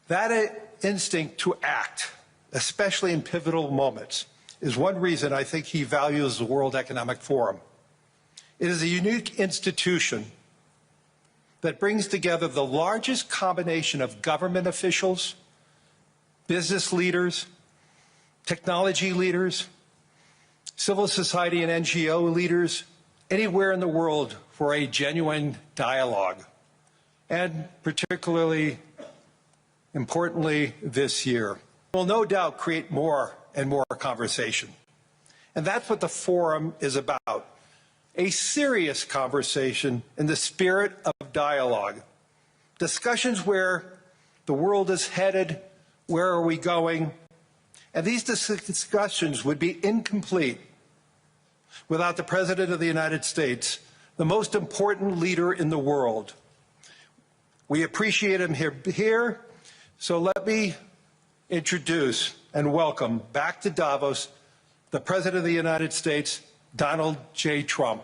That instinct to act, especially in pivotal moments, is one reason I think he values the World Economic Forum. It is a unique institution that brings together the largest combination of government officials, business leaders, technology leaders, civil society and NGO leaders anywhere in the world for a genuine dialogue, and particularly importantly this year. Will no doubt create more and more conversation. And that's what the forum is about, a serious conversation in the spirit of dialogue. Discussions where the world is headed, where are we going, and these discussions would be incomplete without the President of the United States, the most important leader in the world. We appreciate him here, so let me introduce and welcome back to Davos the President of the United States, Donald J. Trump.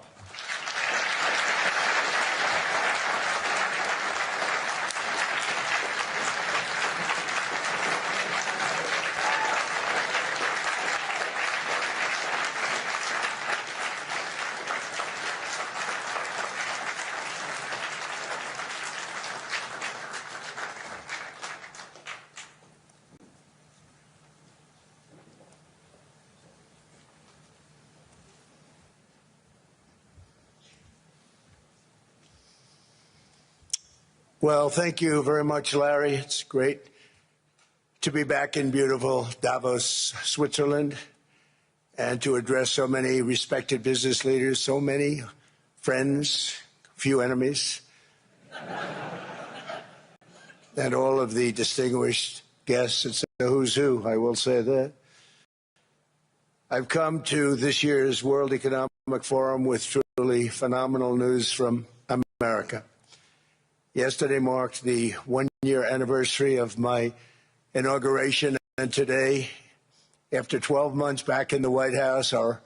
Well, thank you very much, Larry. It's great to be back in beautiful Davos, Switzerland, and to address so many respected business leaders, so many friends, few enemies, and all of the distinguished guests. It's a who's who, I will say that. I've come to this year's World Economic Forum with truly phenomenal news from America. Yesterday marked the one-year anniversary of my inauguration, and today, after 12 months back in the White House, our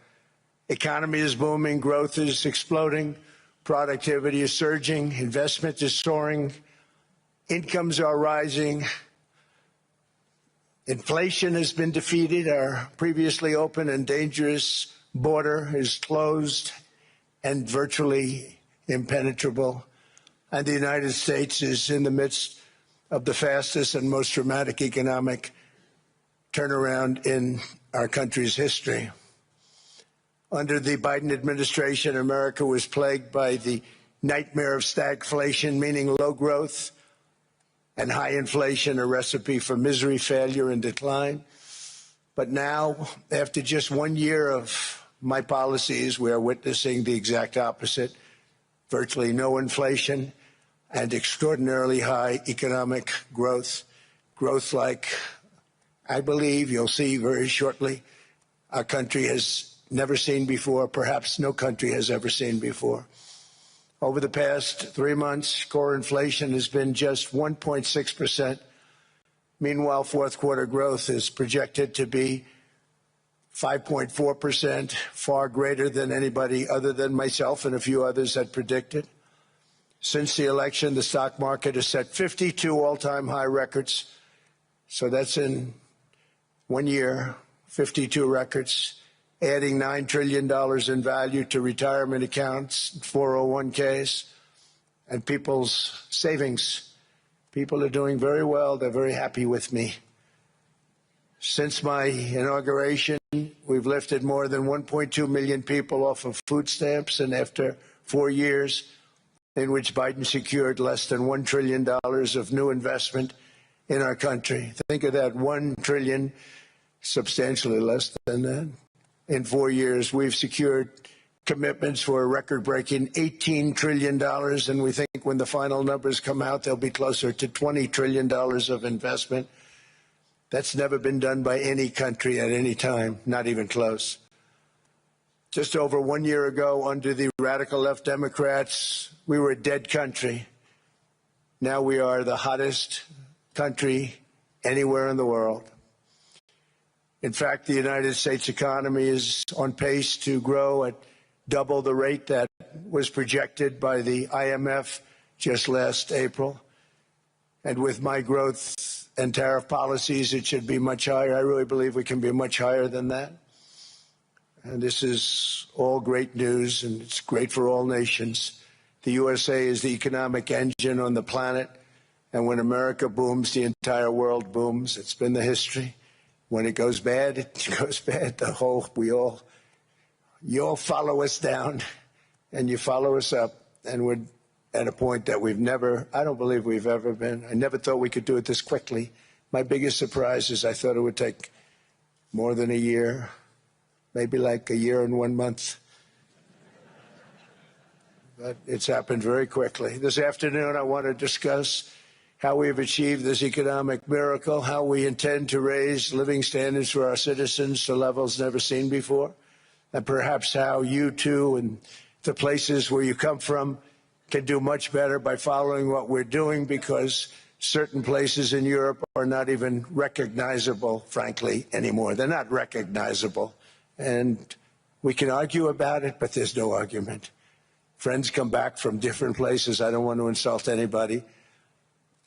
economy is booming, growth is exploding, productivity is surging, investment is soaring, incomes are rising, inflation has been defeated, our previously open and dangerous border is closed and virtually impenetrable. And the United States is in the midst of the fastest and most dramatic economic turnaround in our country's history. Under the Biden administration, America was plagued by the nightmare of stagflation, meaning low growth, and high inflation, a recipe for misery, failure, and decline. But now, after just 1 year of my policies, we are witnessing the exact opposite. Virtually no inflation and extraordinarily high economic growth. Growth like, I believe, you'll see very shortly, our country has never seen before, perhaps no country has ever seen before. Over the past 3 months, core inflation has been just 1.6%. Meanwhile, fourth quarter growth is projected to be 5.4%, far greater than anybody other than myself and a few others had predicted. Since the election, the stock market has set 52 all-time high records. So that's in 1 year, 52 records, adding $9 trillion in value to retirement accounts, 401ks, and people's savings. People are doing very well. They're very happy with me. Since my inauguration, we've lifted more than 1.2 million people off of food stamps, and after 4 years in which Biden secured less than $1 trillion of new investment in our country. Think of that, 1 trillion, substantially less than that. In 4 years, we've secured commitments for a record-breaking $18 trillion, and we think when the final numbers come out, they'll be closer to $20 trillion of investment. That's never been done by any country at any time, not even close. Just over 1 year ago, under the radical left Democrats, we were a dead country. Now we are the hottest country anywhere in the world. In fact, the United States economy is on pace to grow at double the rate that was projected by the IMF just last April. And with my growth and tariff policies, it should be much higher. I really believe we can be much higher than that. And this is all great news, and it's great for all nations. The USA is the economic engine on the planet, and when America booms, the entire world booms. It's been the history. When it goes bad, it goes bad. You all follow us down, and you follow us up, and we're at a point that I don't believe we've ever been. I never thought we could do it this quickly. My biggest surprise is I thought it would take more than a year, maybe like a year and 1 month. But it's happened very quickly. This afternoon, I want to discuss how we have achieved this economic miracle, how we intend to raise living standards for our citizens to levels never seen before, and perhaps how you too and the places where you come from can do much better by following what we're doing, because certain places in Europe are not even recognizable, frankly, anymore. They're not recognizable. And we can argue about it, but there's no argument. Friends come back from different places. I don't want to insult anybody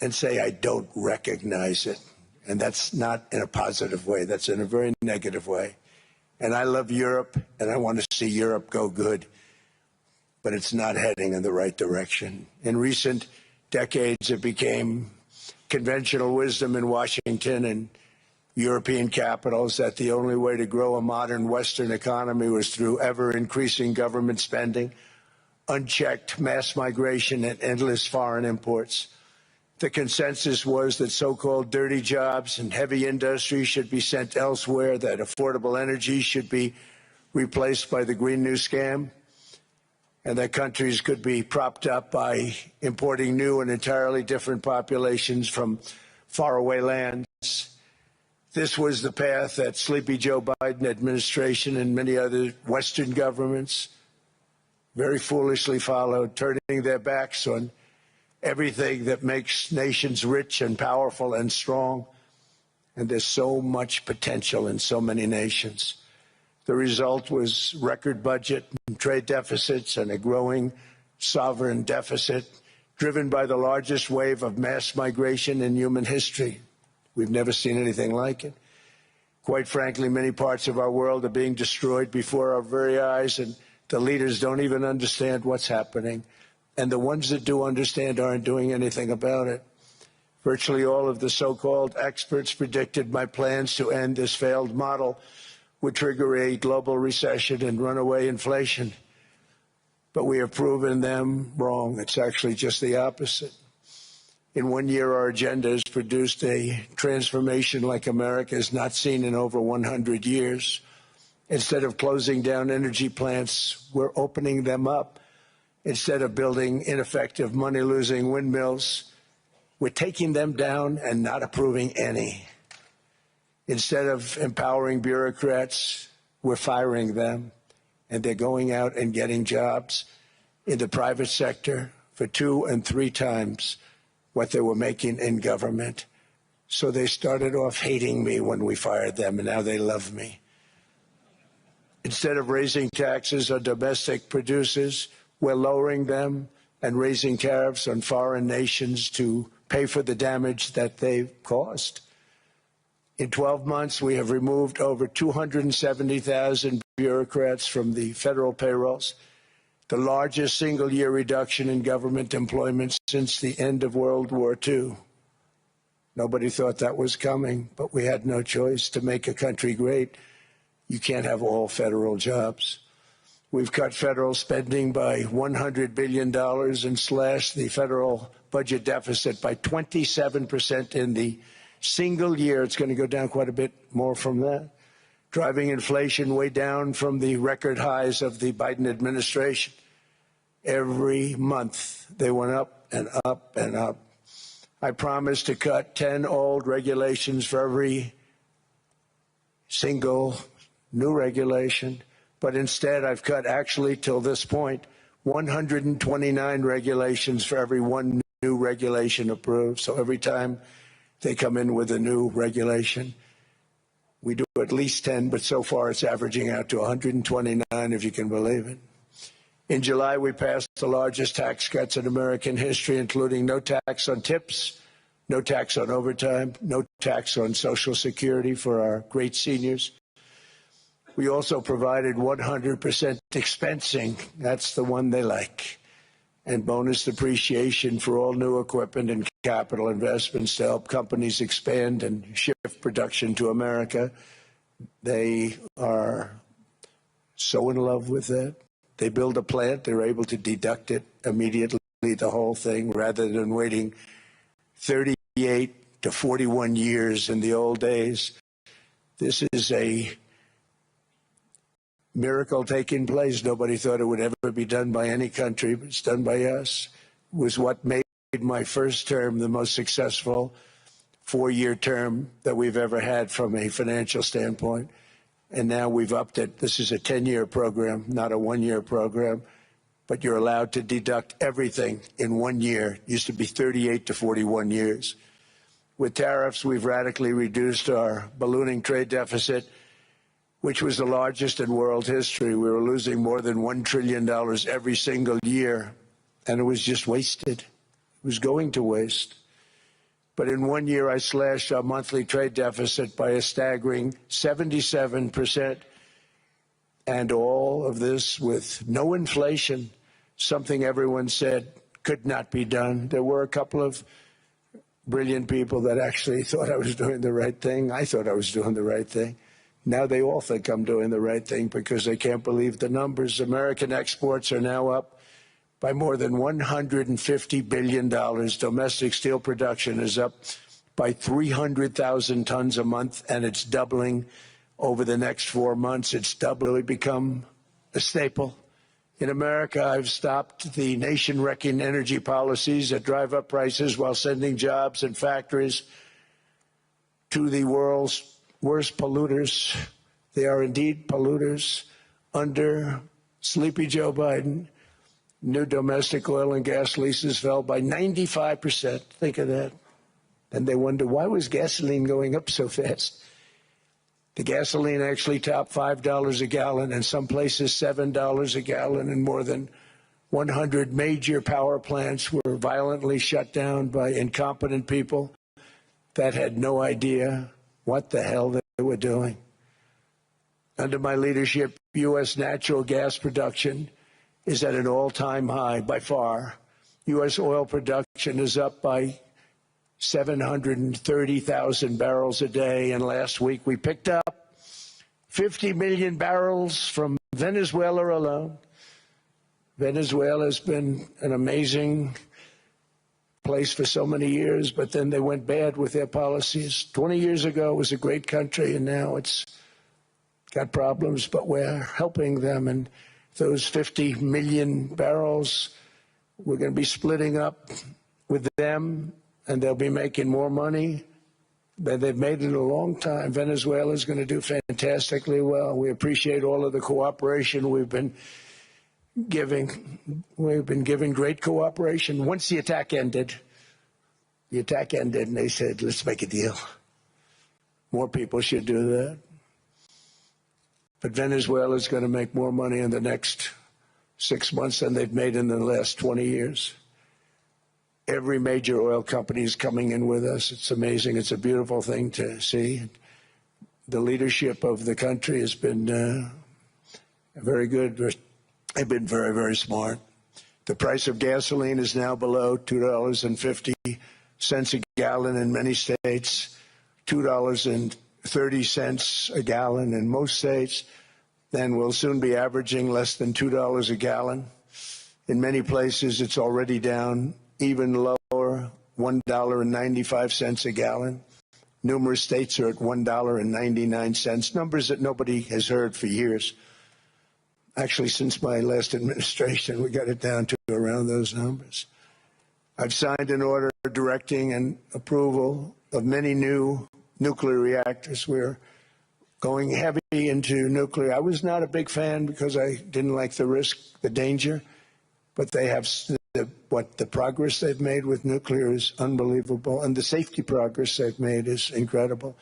and say I don't recognize it. And that's not in a positive way. That's in a very negative way. And I love Europe, and I want to see Europe go good. But it's not heading in the right direction. In recent decades, it became conventional wisdom in Washington and European capitals that the only way to grow a modern Western economy was through ever-increasing government spending, unchecked mass migration, and endless foreign imports. The consensus was that so-called dirty jobs and heavy industry should be sent elsewhere, that affordable energy should be replaced by the Green New Scam, and that countries could be propped up by importing new and entirely different populations from faraway lands. This was the path that sleepy Joe Biden administration and many other Western governments very foolishly followed, turning their backs on everything that makes nations rich and powerful and strong. And there's so much potential in so many nations. The result was record budget and trade deficits and a growing sovereign deficit driven by the largest wave of mass migration in human history. We've never seen anything like it. Quite frankly, many parts of our world are being destroyed before our very eyes, and the leaders don't even understand what's happening. And the ones that do understand aren't doing anything about it. Virtually all of the so-called experts predicted my plans to end this failed model would trigger a global recession and runaway inflation. But we have proven them wrong. It's actually just the opposite. In 1 year, our agenda has produced a transformation like America has not seen in over 100 years. Instead of closing down energy plants, we're opening them up. Instead of building ineffective, money-losing windmills, we're taking them down and not approving any. Instead of empowering bureaucrats, we're firing them, and they're going out and getting jobs in the private sector for 2 and 3 times what they were making in government. So they started off hating me when we fired them, and now they love me. Instead of raising taxes on domestic producers, we're lowering them and raising tariffs on foreign nations to pay for the damage that they've caused. In 12 months, we have removed over 270,000 bureaucrats from the federal payrolls, the largest single-year reduction in government employment since the end of World War II. Nobody thought that was coming, but we had no choice. To make a country great, you can't have all federal jobs. We've cut federal spending by $100 billion and slashed the federal budget deficit by 27% in the single year. It's going to go down quite a bit more from that, driving inflation way down from the record highs of the Biden administration. Every month, they went up and up and up. I promised to cut 10 old regulations for every single new regulation, but instead I've cut, actually till this point, 129 regulations for every one new regulation approved. So every time they come in with a new regulation, we do at least 10, but so far it's averaging out to 129, if you can believe it. In July, we passed the largest tax cuts in American history, including no tax on tips, no tax on overtime, no tax on Social Security for our great seniors. We also provided 100% expensing. That's the one they like. And bonus depreciation for all new equipment and capital investments to help companies expand and shift production to America. They are so in love with that. They build a plant, they're able to deduct it immediately, the whole thing, rather than waiting 38 to 41 years in the old days. This is a miracle taking place. Nobody thought it would ever be done by any country, but it's done by us. It was what made my first term the most successful 4-year term that we've ever had from a financial standpoint. And now we've upped it. This is a 10-year program, not a 1-year program, but you're allowed to deduct everything in 1 year. It used to be 38 to 41 years. With tariffs, we've radically reduced our ballooning trade deficit, which was the largest in world history. We were losing more than $1 trillion every single year, and it was just wasted. It was going to waste. But in 1 year, I slashed our monthly trade deficit by a staggering 77%, and all of this with no inflation, something everyone said could not be done. There were a couple of brilliant people that actually thought I was doing the right thing. I thought I was doing the right thing. Now they all think I'm doing the right thing because they can't believe the numbers. American exports are now up by more than $150 billion. Domestic steel production is up by 300,000 tons a month, and it's doubling over the next 4 months. It's doubly become a staple. In America, I've stopped the nation-wrecking energy policies that drive up prices while sending jobs and factories to the world's worst polluters. They are indeed polluters. Under Sleepy Joe Biden, new domestic oil and gas leases fell by 95%. Think of that. And they wonder, why was gasoline going up so fast? The gasoline actually topped $5 a gallon, and some places $7 a gallon, and more than 100 major power plants were violently shut down by incompetent people that had no idea what the hell they were doing. Under my leadership, U.S. natural gas production is at an all-time high by far. U.S. oil production is up by 730,000 barrels a day, and last week we picked up 50 million barrels from Venezuela alone. Venezuela has been an amazing place for so many years, but then they went bad with their policies. 20 years ago, it was a great country, and now it's got problems, but we're helping them. And those 50 million barrels, we're going to be splitting up with them, and they'll be making more money than they've made in a long time. Venezuela is going to do fantastically well. We appreciate all of the cooperation we've been giving. We've been giving great cooperation. Once the attack ended, and they said, let's make a deal. More people should do that. But Venezuela is going to make more money in the next 6 months than they've made in the last 20 years. Every major oil company is coming in with us. It's amazing. It's a beautiful thing to see. The leadership of the country has been very good. They've been very, very smart. The price of gasoline is now below $2.50 a gallon in many states, $2.30 a gallon in most states. Then we'll soon be averaging less than $2 a gallon. In many places, it's already down even lower, $1.95 a gallon. Numerous states are at $1.99, numbers that nobody has heard for years. Actually, since my last administration, we got it down to around those numbers. I've signed an order directing and approval of many new nuclear reactors. We're going heavy into nuclear. I was not a big fan because I didn't like the risk, the danger, but they have the progress they've made with nuclear is unbelievable, and the safety progress they've made is incredible.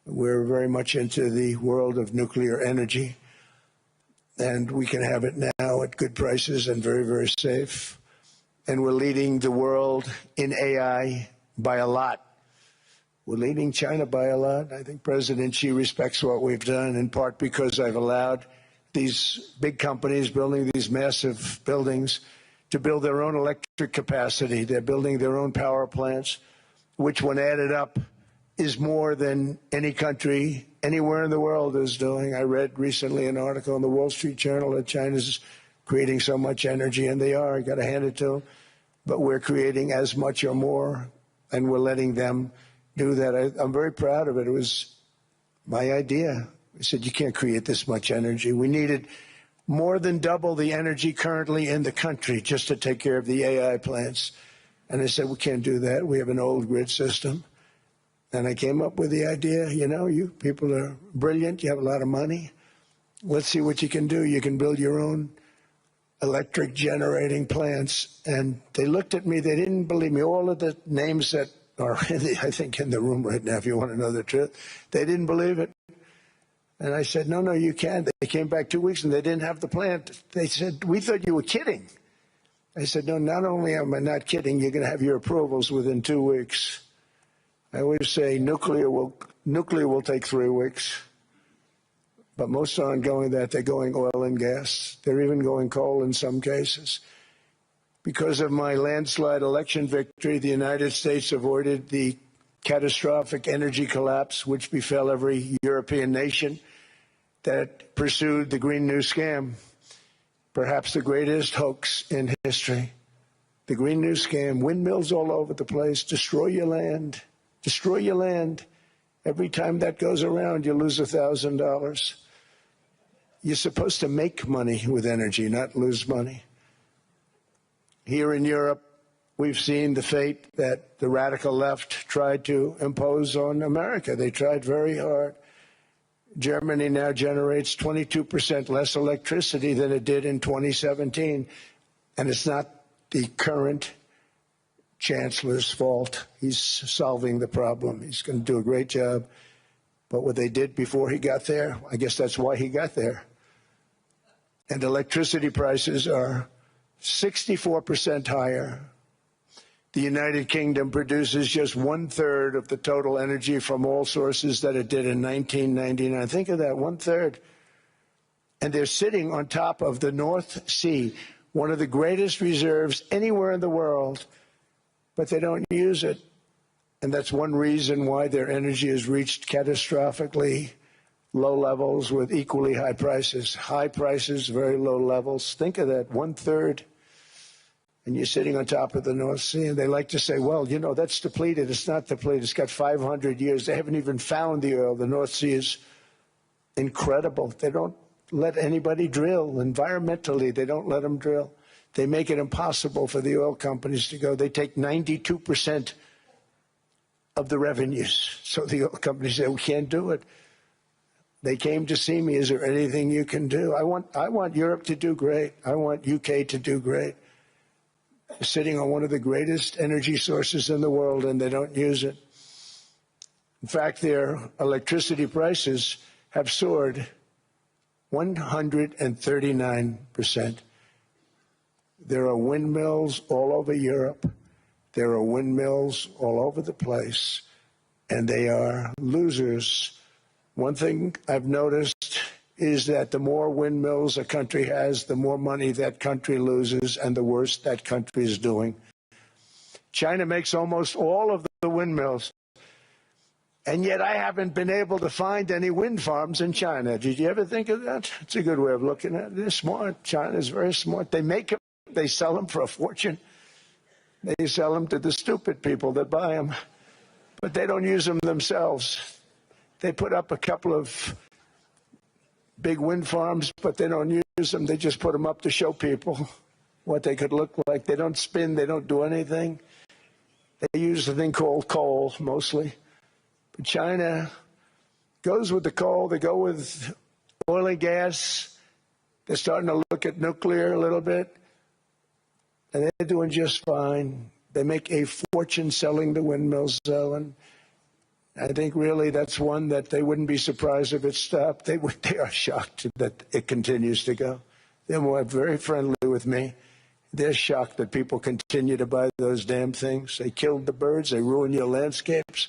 We're very much into the world of nuclear energy, and we can have it now at good prices and very, very safe. And we're leading the world in AI by a lot. We're leading China by a lot. I think President Xi respects what we've done, in part because I've allowed these big companies building these massive buildings to build their own electric capacity. They're building their own power plants, which when added up is more than any country anywhere in the world is doing. I read recently an article in the Wall Street Journal that China's creating so much energy, and they are. I got to hand it to them. But we're creating as much or more, and we're letting them do that. I'm very proud of it. It was my idea. I said, you can't create this much energy. We needed more than double the energy currently in the country just to take care of the AI plants. And I said, we can't do that. We have an old grid system. And I came up with the idea, you know, you people are brilliant. You have a lot of money. Let's see what you can do. You can build your own electric generating plants. And they looked at me. They didn't believe me. All of the names that are, I think, in the room right now, if you want to know the truth, they didn't believe it. And I said, no, you can't. They came back 2 weeks and they didn't have the plant. They said, we thought you were kidding. I said, no, not only am I not kidding, you're going to have your approvals within 2 weeks. I always say nuclear will take 3 weeks. But most aren't going that. They're going oil and gas. They're even going coal in some cases. Because of my landslide election victory, the United States avoided the catastrophic energy collapse which befell every European nation that pursued the Green New Scam, perhaps the greatest hoax in history. The Green New Scam, windmills all over the place, destroy your land, destroy your land. Every time that goes around, you lose $1,000. You're supposed to make money with energy, not lose money. Here in Europe, we've seen the fate that the radical left tried to impose on America. They tried very hard. Germany now generates 22% less electricity than it did in 2017. And it's not the current chancellor's fault. He's solving the problem. He's going to do a great job. But what they did before he got there, I guess that's why he got there. And electricity prices are 64% higher. The United Kingdom produces just 1/3 of the total energy from all sources that it did in 1999. Think of that, 1/3. And they're sitting on top of the North Sea, one of the greatest reserves anywhere in the world, but they don't use it. And that's one reason why their energy has reached catastrophically low levels with equally high prices. High prices, very low levels. Think of that, 1/3. And you're sitting on top of the North Sea, and they like to say, well, you know, that's depleted. It's not depleted. It's got 500 years. They haven't even found the oil. The North Sea is incredible. They don't let anybody drill. Environmentally, they don't let them drill. They make it impossible for the oil companies to go. They take 92% of the revenues. So the oil companies say, we can't do it. They came to see me. Is there anything you can do? I want Europe to do great. I want UK to do great. Sitting on one of the greatest energy sources in the world, and they don't use it. In fact, their electricity prices have soared 139%. There are windmills all over Europe. There are windmills all over the place, and they are losers. One thing I've noticed is that the more windmills a country has, the more money that country loses and the worse that country is doing. China makes almost all of the windmills, and yet I haven't been able to find any wind farms in China. Did you ever think of that? It's a good way of looking at it. They're smart. China is very smart. They make them, they sell them for a fortune. They sell them to the stupid people that buy them, but they don't use them themselves. They put up a couple of big wind farms, but they don't use them. They just put them up to show people what they could look like. They don't spin. They don't do anything. They use a thing called coal, mostly. But China goes with the coal. They go with oil and gas. They're starting to look at nuclear a little bit. And they're doing just fine. They make a fortune selling the windmills, though, and I think really that's one that they wouldn't be surprised if it stopped. They are shocked that it continues to go. They're very friendly with me. They're shocked that people continue to buy those damn things. They killed the birds. They ruin your landscapes.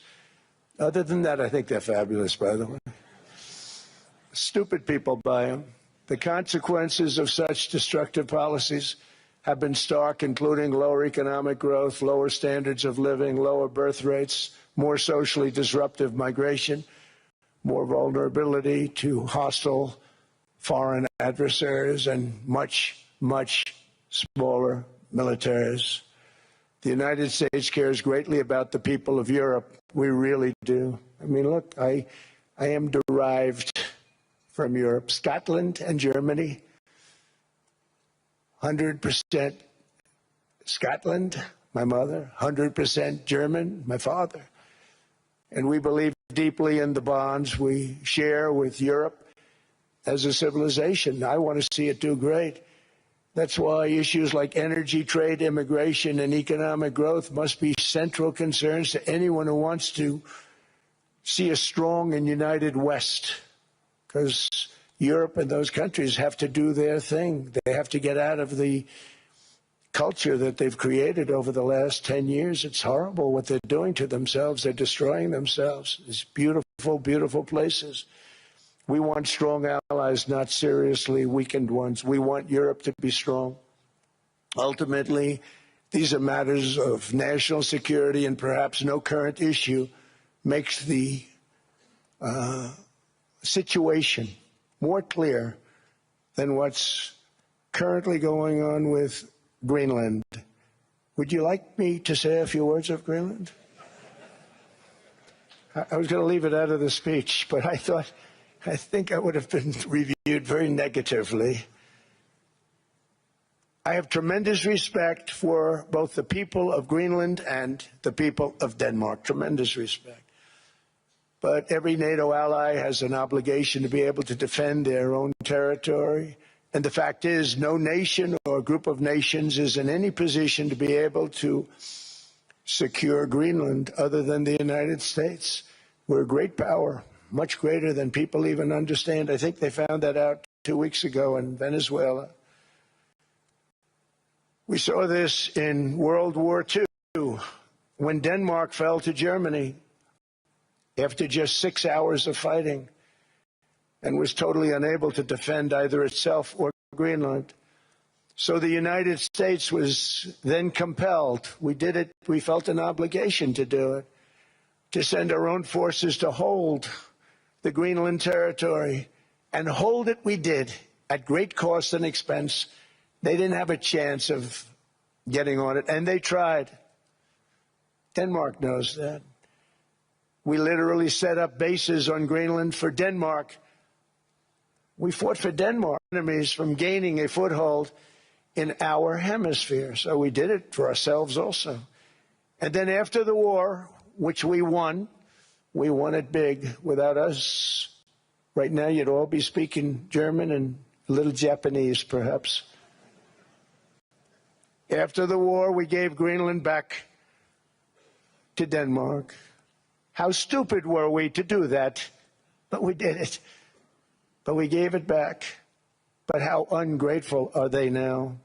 Other than that, I think they're fabulous, by the way. Stupid people buy them. The consequences of such destructive policies have been stark, including lower economic growth, lower standards of living, lower birth rates, more socially disruptive migration, more vulnerability to hostile foreign adversaries, and much, much smaller militaries. The United States cares greatly about the people of Europe. We really do. I mean, look, I am derived from Europe. Scotland and Germany, 100% Scotland, my mother, 100% German, my father. And we believe deeply in the bonds we share with Europe as a civilization. I want to see it do great. That's why issues like energy, trade, immigration, and economic growth must be central concerns to anyone who wants to see a strong and united West. Because Europe and those countries have to do their thing. They have to get out of the culture that they've created over the last 10 years. It's horrible what they're doing to themselves. They're destroying themselves. These beautiful, beautiful places. We want strong allies, not seriously weakened ones. We want Europe to be strong. Ultimately, these are matters of national security, and perhaps no current issue makes the situation more clear than what's currently going on with Greenland. Would you like me to say a few words of Greenland? I was going to leave it out of the speech, but I think I would have been reviewed very negatively. I have tremendous respect for both the people of Greenland and the people of Denmark, tremendous respect. But every NATO ally has an obligation to be able to defend their own territory. And the fact is, no nation or group of nations is in any position to be able to secure Greenland other than the United States. We're a great power, much greater than people even understand. I think they found that out 2 weeks ago in Venezuela. We saw this in World War II, when Denmark fell to Germany after just 6 hours of fighting and was totally unable to defend either itself or Greenland. So the United States was then compelled, we did it, we felt an obligation to do it, to send our own forces to hold the Greenland territory, and hold it we did at great cost and expense. They didn't have a chance of getting on it, and they tried. Denmark knows that. We literally set up bases on Greenland for Denmark. We fought for Denmark, enemies from gaining a foothold in our hemisphere. So we did it for ourselves also. And then after the war, which we won it big. Without us, right now you'd all be speaking German and a little Japanese, perhaps. After the war, we gave Greenland back to Denmark. How stupid were we to do that? But we did it. But we gave it back. But how ungrateful are they now?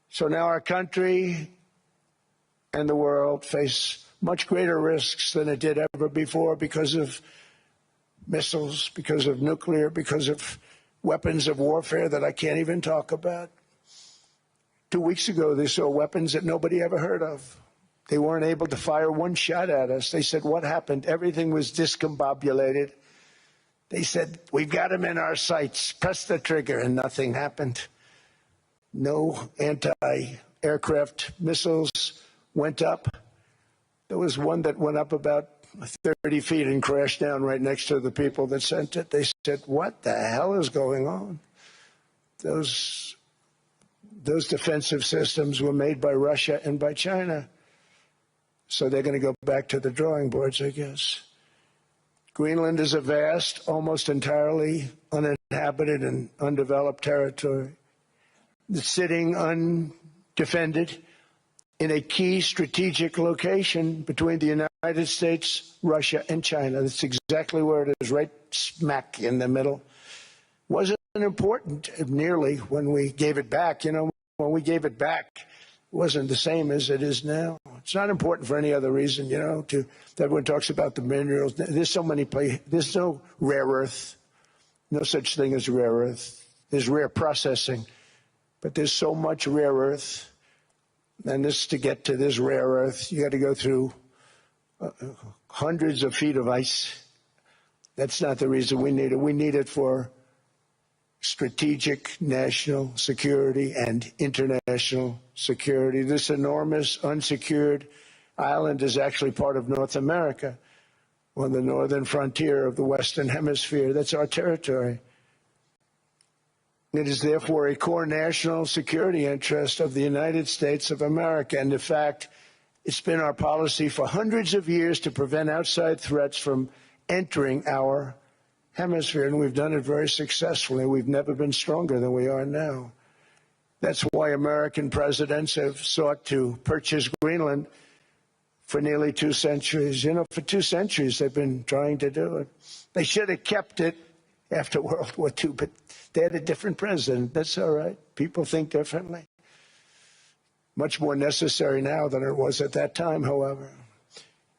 So now our country and the world face much greater risks than it did ever before because of missiles, because of nuclear, because of weapons of warfare that I can't even talk about. 2 weeks ago, they saw weapons that nobody ever heard of. They weren't able to fire one shot at us. They said, what happened? Everything was discombobulated. They said, we've got them in our sights. Press the trigger, and nothing happened. No anti-aircraft missiles went up. There was one that went up about 30 feet and crashed down right next to the people that sent it. They said, what the hell is going on? Those defensive systems were made by Russia and by China. So they're going to go back to the drawing boards, I guess. Greenland is a vast, almost entirely uninhabited and undeveloped territory. It's sitting undefended in a key strategic location between the United States, Russia, and China. That's exactly where it is, right smack in the middle. Wasn't important nearly when we gave it back. You know, when we gave it back, it wasn't the same as it is now. It's not important for any other reason, you know, everyone talks about the minerals. There's so many places. There's no rare earth, no such thing as rare earth. There's rare processing, but there's so much rare earth. And to get to this rare earth, you got to go through hundreds of feet of ice. That's not the reason we need it. We need it for strategic national security and international security. This enormous unsecured island is actually part of North America, on the northern frontier of the Western Hemisphere. That's our territory. It is therefore a core national security interest of the United States of America. And in fact, it's been our policy for hundreds of years to prevent outside threats from entering our hemisphere, and we've done it very successfully. We've never been stronger than we are now. That's why American presidents have sought to purchase Greenland for nearly 2 centuries. You know, for 2 centuries they've been trying to do it. They should have kept it after World War II, but they had a different president. That's all right. People think differently. Much more necessary now than it was at that time, however.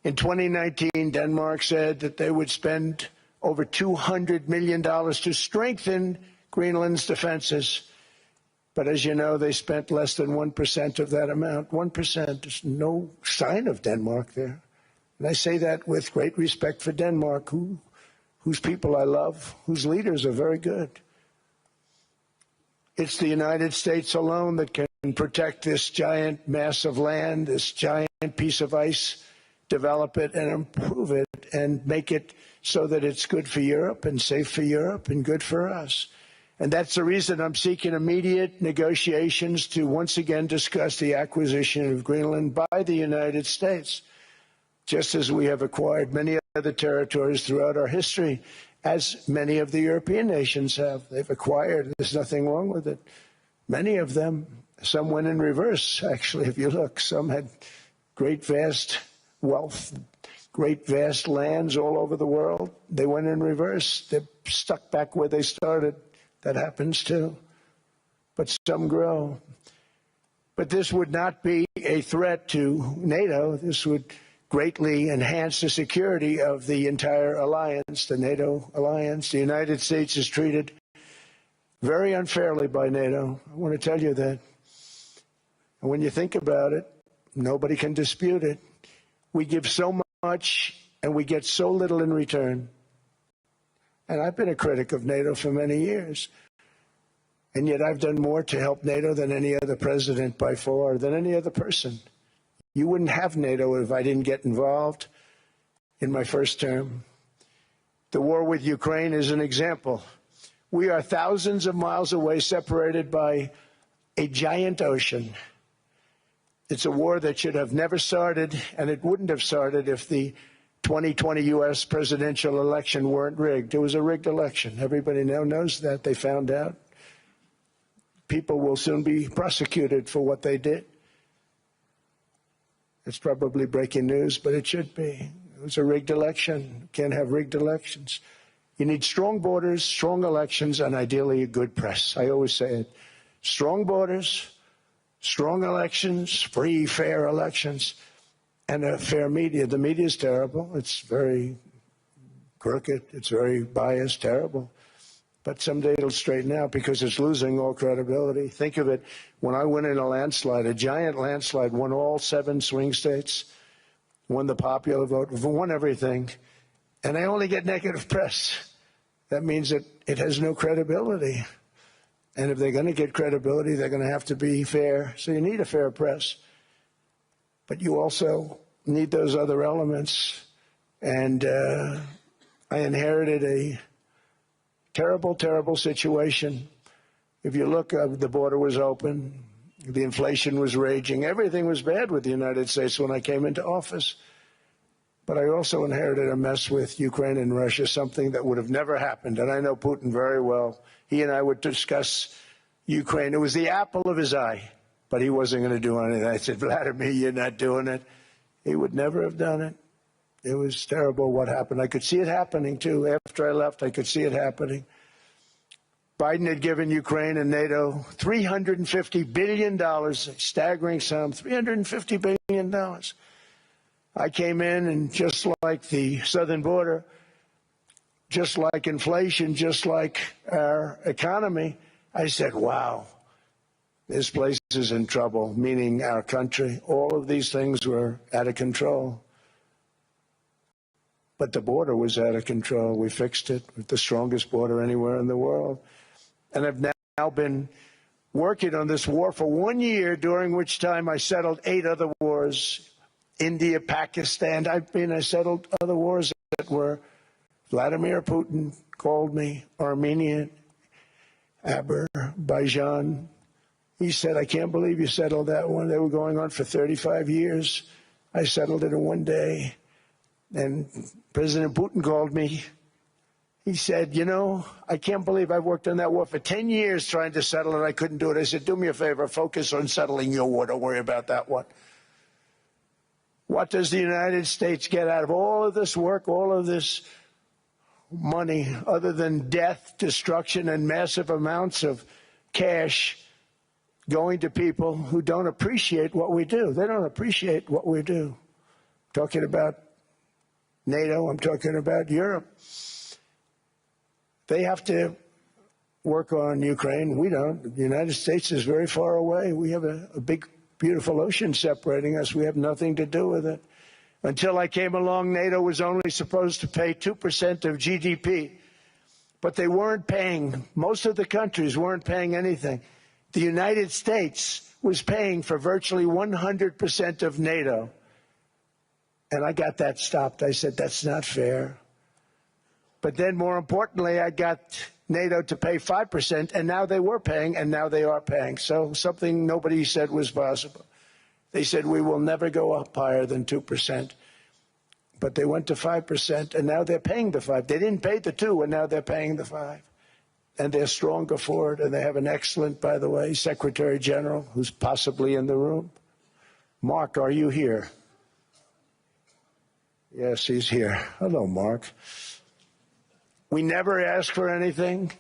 In 2019, Denmark said that they would spend over $200 million to strengthen Greenland's defenses. But as you know, they spent less than 1% of that amount. 1%. There's no sign of Denmark there. And I say that with great respect for Denmark, whose people I love, whose leaders are very good. It's the United States alone that can protect this giant mass of land, this giant piece of ice, develop it and improve it and make it so that it's good for Europe and safe for Europe and good for us. And that's the reason I'm seeking immediate negotiations to once again discuss the acquisition of Greenland by the United States, just as we have acquired many other territories throughout our history, as many of the European nations have. They've acquired. There's nothing wrong with it. Many of them, some went in reverse, actually, if you look. Some had great, vast wealth, great, vast lands all over the world. They went in reverse. They're stuck back where they started. That happens too. But some grow. But this would not be a threat to NATO. This would greatly enhance the security of the entire alliance, the NATO alliance. The United States is treated very unfairly by NATO. I want to tell you that. And when you think about it, nobody can dispute it. We give so much and we get so little in return. And I've been a critic of NATO for many years. And yet I've done more to help NATO than any other president by far, than any other person. You wouldn't have NATO if I didn't get involved in my first term. The war with Ukraine is an example. We are thousands of miles away, separated by a giant ocean. It's a war that should have never started, and it wouldn't have started if the 2020 U.S. presidential election weren't rigged. It was a rigged election. Everybody now knows that. They found out. People will soon be prosecuted for what they did. It's probably breaking news, but it should be. It was a rigged election. You can't have rigged elections. You need strong borders, strong elections, and ideally a good press. I always say it. Strong borders, strong elections, free, fair elections, and a fair media. The media is terrible. It's very crooked. It's very biased, terrible. But someday it'll straighten out because it's losing all credibility. Think of it. When I went in a landslide, a giant landslide, won all 7 swing states, won the popular vote, won everything, and I only get negative press. That means that it has no credibility. And if they're going to get credibility, they're going to have to be fair. So you need a fair press. But you also need those other elements. And I inherited a terrible, terrible situation. If you look, the border was open. The inflation was raging. Everything was bad with the United States when I came into office. But I also inherited a mess with Ukraine and Russia, something that would have never happened. And I know Putin very well. He and I would discuss Ukraine. It was the apple of his eye, but he wasn't going to do anything. I said, Vladimir, you're not doing it. He would never have done it. It was terrible what happened. I could see it happening, too. After I left, I could see it happening. Biden had given Ukraine and NATO $350 billion, a staggering sum, $350 billion. I came in, and just like the southern border, just like inflation, just like our economy, I said, wow, this place is in trouble, meaning our country. All of these things were out of control. But the border was out of control. We fixed it with the strongest border anywhere in the world. And I've now been working on this war for 1 year, during which time I settled 8 other wars. India, Pakistan. I settled other wars that were Vladimir Putin called me, Armenia, Azerbaijan. He said, I can't believe you settled that one. They were going on for 35 years. I settled it in 1 day. And President Putin called me. He said, you know, I can't believe I've worked on that war for 10 years trying to settle it. I couldn't do it. I said, do me a favor, focus on settling your war. Don't worry about that one. What does the United States get out of all of this work, all of this money, other than death, destruction, and massive amounts of cash going to people who don't appreciate what we do? They don't appreciate what we do. I'm talking about NATO, I'm talking about Europe. They have to work on Ukraine. We don't. The United States is very far away. We have a big, beautiful ocean separating us. We have nothing to do with it. Until I came along, NATO was only supposed to pay 2% of GDP. But they weren't paying. Most of the countries weren't paying anything. The United States was paying for virtually 100% of NATO. And I got that stopped. I said, that's not fair. But then, more importantly, I got NATO to pay 5%, and now they were paying, and now they are paying. So something nobody said was possible. They said, we will never go up higher than 2%. But they went to 5%, and now they're paying the 5. They didn't pay the 2, and now they're paying the 5. And they're stronger for it, and they have an excellent, by the way, Secretary General, who's possibly in the room. Mark, are you here? Yes, he's here. Hello, Mark. We never asked for anything,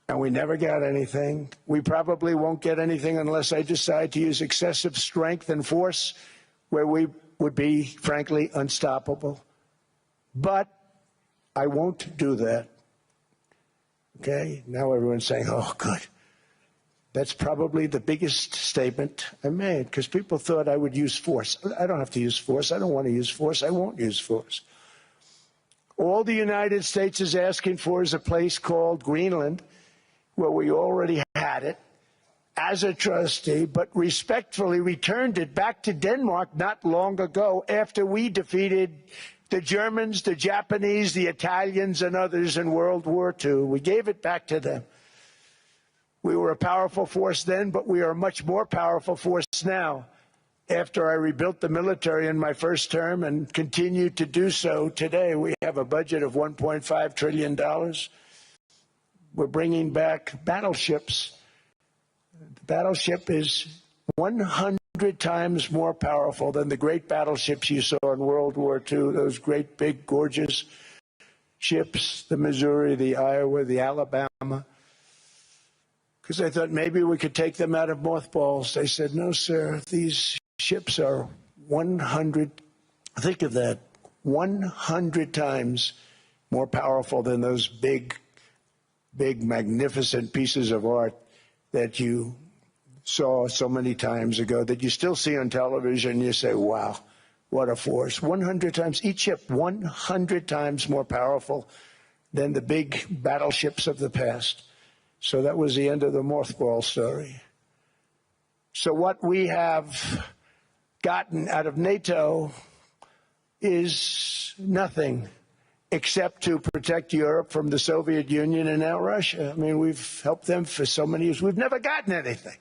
and we never got anything. We probably won't get anything unless I decide to use excessive strength and force, where we would be, frankly, unstoppable. But I won't do that. Okay? Now everyone's saying, oh, good. That's probably the biggest statement I made, because people thought I would use force. I don't have to use force. I don't want to use force. I won't use force. All the United States is asking for is a place called Greenland, where we already had it as a trustee, but respectfully returned it back to Denmark not long ago after we defeated the Germans, the Japanese, the Italians, and others in World War II. We gave it back to them. We were a powerful force then, but we are a much more powerful force now, after I rebuilt the military in my first term and continue to do so today. We have a budget of $1.5 trillion. We're bringing back battleships. The battleship is 100 times more powerful than the great battleships you saw in World War II, those great, big, gorgeous ships, the Missouri, the Iowa, the Alabama. Because I thought maybe we could take them out of mothballs. They said, no, sir, these ships are 100, think of that, 100 times more powerful than those big, magnificent pieces of art that you saw so many times ago, that you still see on television. You say, wow, what a force. 100 times, each ship 100 times more powerful than the big battleships of the past. So that was the end of the mothball story. So what we have gotten out of NATO is nothing except to protect Europe from the Soviet Union and now Russia. I mean, we've helped them for so many years. We've never gotten anything,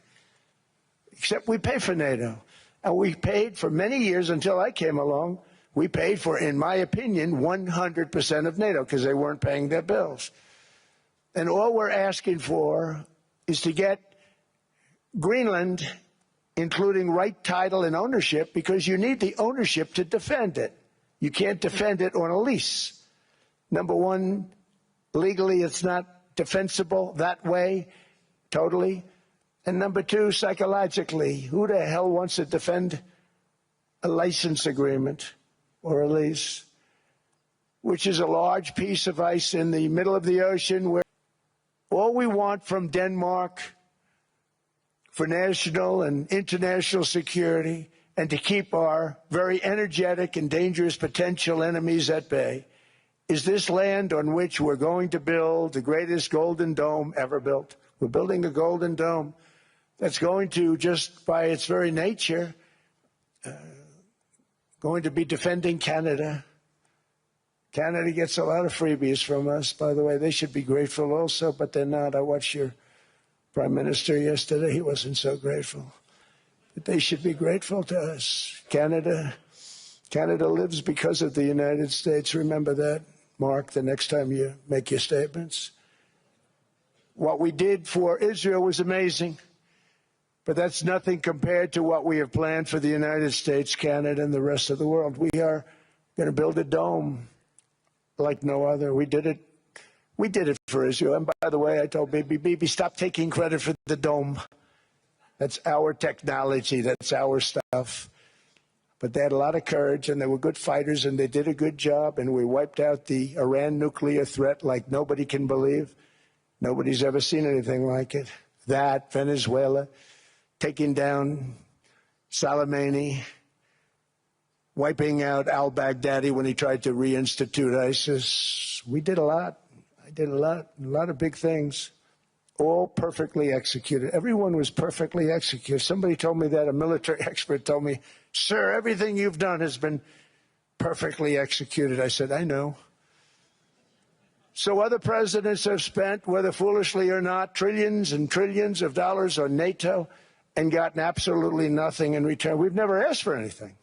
except we pay for NATO. And we paid for many years until I came along. We paid for, in my opinion, 100% of NATO because they weren't paying their bills. And all we're asking for is to get Greenland, including right title and ownership, because you need the ownership to defend it. You can't defend it on a lease. Number one, legally it's not defensible that way, totally. And number two, psychologically, who the hell wants to defend a license agreement or a lease, which is a large piece of ice in the middle of the ocean where all we want from Denmark for national and international security and to keep our very energetic and dangerous potential enemies at bay is this land on which we're going to build the greatest golden dome ever built. We're building a golden dome that's going to, just by its very nature, going to be defending Canada. Canada gets a lot of freebies from us, by the way. They should be grateful also, but they're not. I watched your Prime Minister yesterday. He wasn't so grateful. But they should be grateful to us. Canada lives because of the United States. Remember that, Mark, the next time you make your statements. What we did for Israel was amazing, but that's nothing compared to what we have planned for the United States, Canada, and the rest of the world. We are going to build a dome like no other. We did it for Israel. And by the way, I told Bibi, stop taking credit for the dome. That's our technology. That's our stuff. But they had a lot of courage, and they were good fighters, and they did a good job, and we wiped out the Iran nuclear threat like nobody can believe. Nobody's ever seen anything like it. That, Venezuela, taking down Soleimani, wiping out al-Baghdadi when he tried to reinstitute ISIS. We did a lot. I did a lot of big things, all perfectly executed. Everyone was perfectly executed. Somebody told me that, a military expert told me, sir, everything you've done has been perfectly executed. I said, I know. So other presidents have spent, whether foolishly or not, trillions and trillions of dollars on NATO and gotten absolutely nothing in return. We've never asked for anything.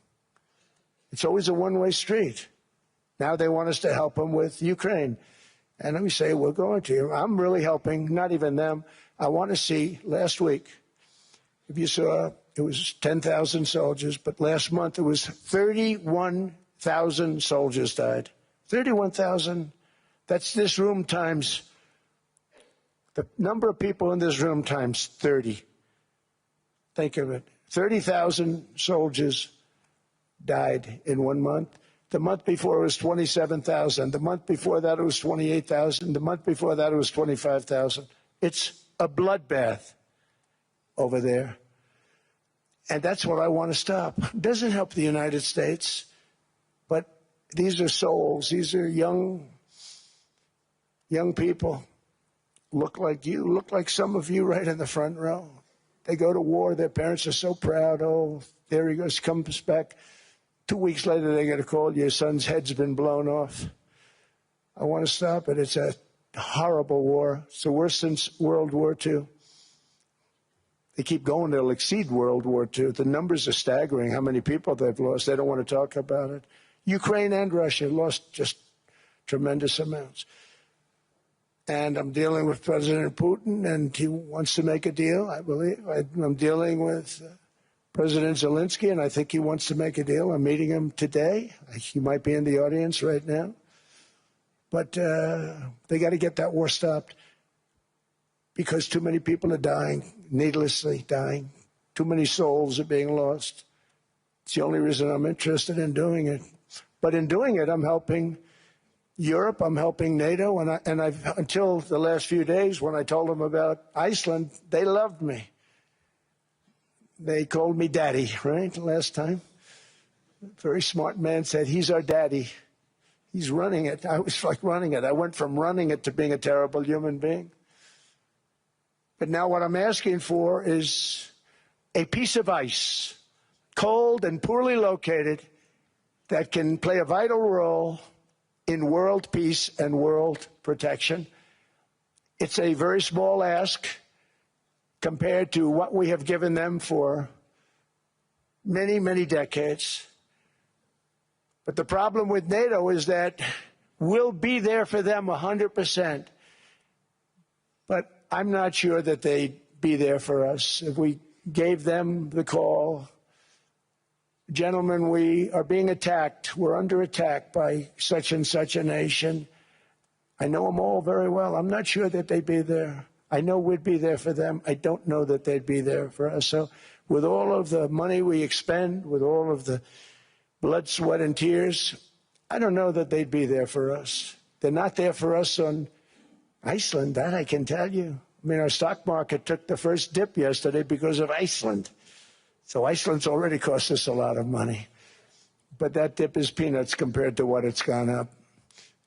It's always a one-way street. Now they want us to help them with Ukraine. And we say, we're going to. I'm really helping, not even them. I want to see, last week, if you saw, it was 10,000 soldiers, but last month it was 31,000 soldiers died. 31,000. That's this room times, the number of people in this room times 30. Think of it. 30,000 soldiers died in 1 month. The month before it was 27,000. The month before that it was 28,000. The month before that it was 25,000. It's a bloodbath over there. And that's what I want to stop. It doesn't help the United States, but these are souls. These are young people. Look like you, look like some of you right in the front row. They go to war. Their parents are so proud. Oh, there he goes, comes back. 2 weeks later, they get a call, your son's head's been blown off. I want to stop it. It's a horrible war. It's the worst since World War II. They keep going. They'll exceed World War II. The numbers are staggering, how many people they've lost. They don't want to talk about it. Ukraine and Russia lost just tremendous amounts. And I'm dealing with President Putin, and he wants to make a deal, I believe. I'm dealing with President Zelensky, and I think he wants to make a deal. I'm meeting him today. He might be in the audience right now. But they got to get that war stopped because too many people are dying, needlessly dying. Too many souls are being lost. It's the only reason I'm interested in doing it. But in doing it, I'm helping Europe, I'm helping NATO, and I've until the last few days when I told them about Iceland, they loved me. They called me daddy, right, last time. A very smart man said, he's our daddy. He's running it. I was like running it. I went from running it to being a terrible human being. But now what I'm asking for is a piece of ice, cold and poorly located, that can play a vital role in world peace and world protection. It's a very small ask compared to what we have given them for many, many decades. But the problem with NATO is that we'll be there for them 100%. But I'm not sure that they'd be there for us if we gave them the call. Gentlemen, we are being attacked. We're under attack by such and such a nation. I know them all very well. I'm not sure that they'd be there. I know we'd be there for them. I don't know that they'd be there for us. So with all of the money we expend, with all of the blood, sweat, and tears, I don't know that they'd be there for us. They're not there for us on Iceland, that I can tell you. I mean, our stock market took the first dip yesterday because of Iceland. So Iceland's already cost us a lot of money. But that dip is peanuts compared to what it's gone up.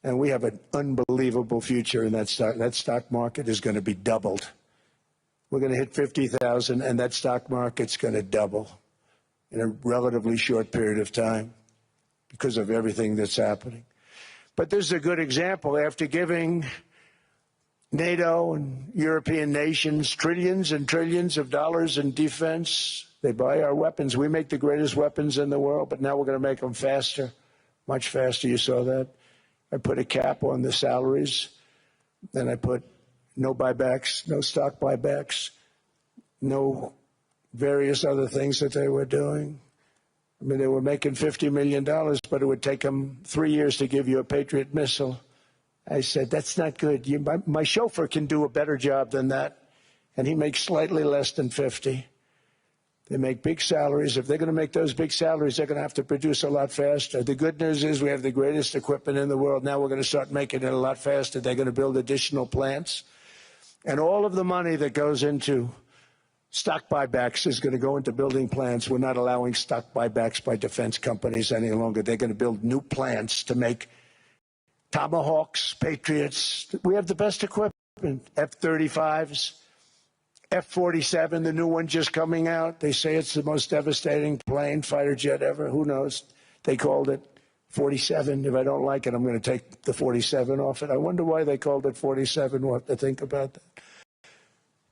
And we have an unbelievable future in that stock. That stock market is going to be doubled. We're going to hit 50,000, and that stock market's going to double in a relatively short period of time because of everything that's happening. But this is a good example. After giving NATO and European nations trillions and trillions of dollars in defense, they buy our weapons. We make the greatest weapons in the world, but now we're going to make them faster, much faster. You saw that. I put a cap on the salaries. Then I put no buybacks, no stock buybacks, no various other things that they were doing. I mean, they were making $50 million, but it would take them 3 years to give you a Patriot missile. I said, that's not good. My chauffeur can do a better job than that, and he makes slightly less than 50. They make big salaries. If they're going to make those big salaries, they're going to have to produce a lot faster. The good news is we have the greatest equipment in the world. Now we're going to start making it a lot faster. They're going to build additional plants. And all of the money that goes into stock buybacks is going to go into building plants. We're not allowing stock buybacks by defense companies any longer. They're going to build new plants to make Tomahawks, Patriots. We have the best equipment, F-35s. F-47, the new one just coming out. They say it's the most devastating plane, fighter jet ever. Who knows? They called it 47. If I don't like it, I'm going to take the 47 off it. I wonder why they called it 47. We'll have to think about that.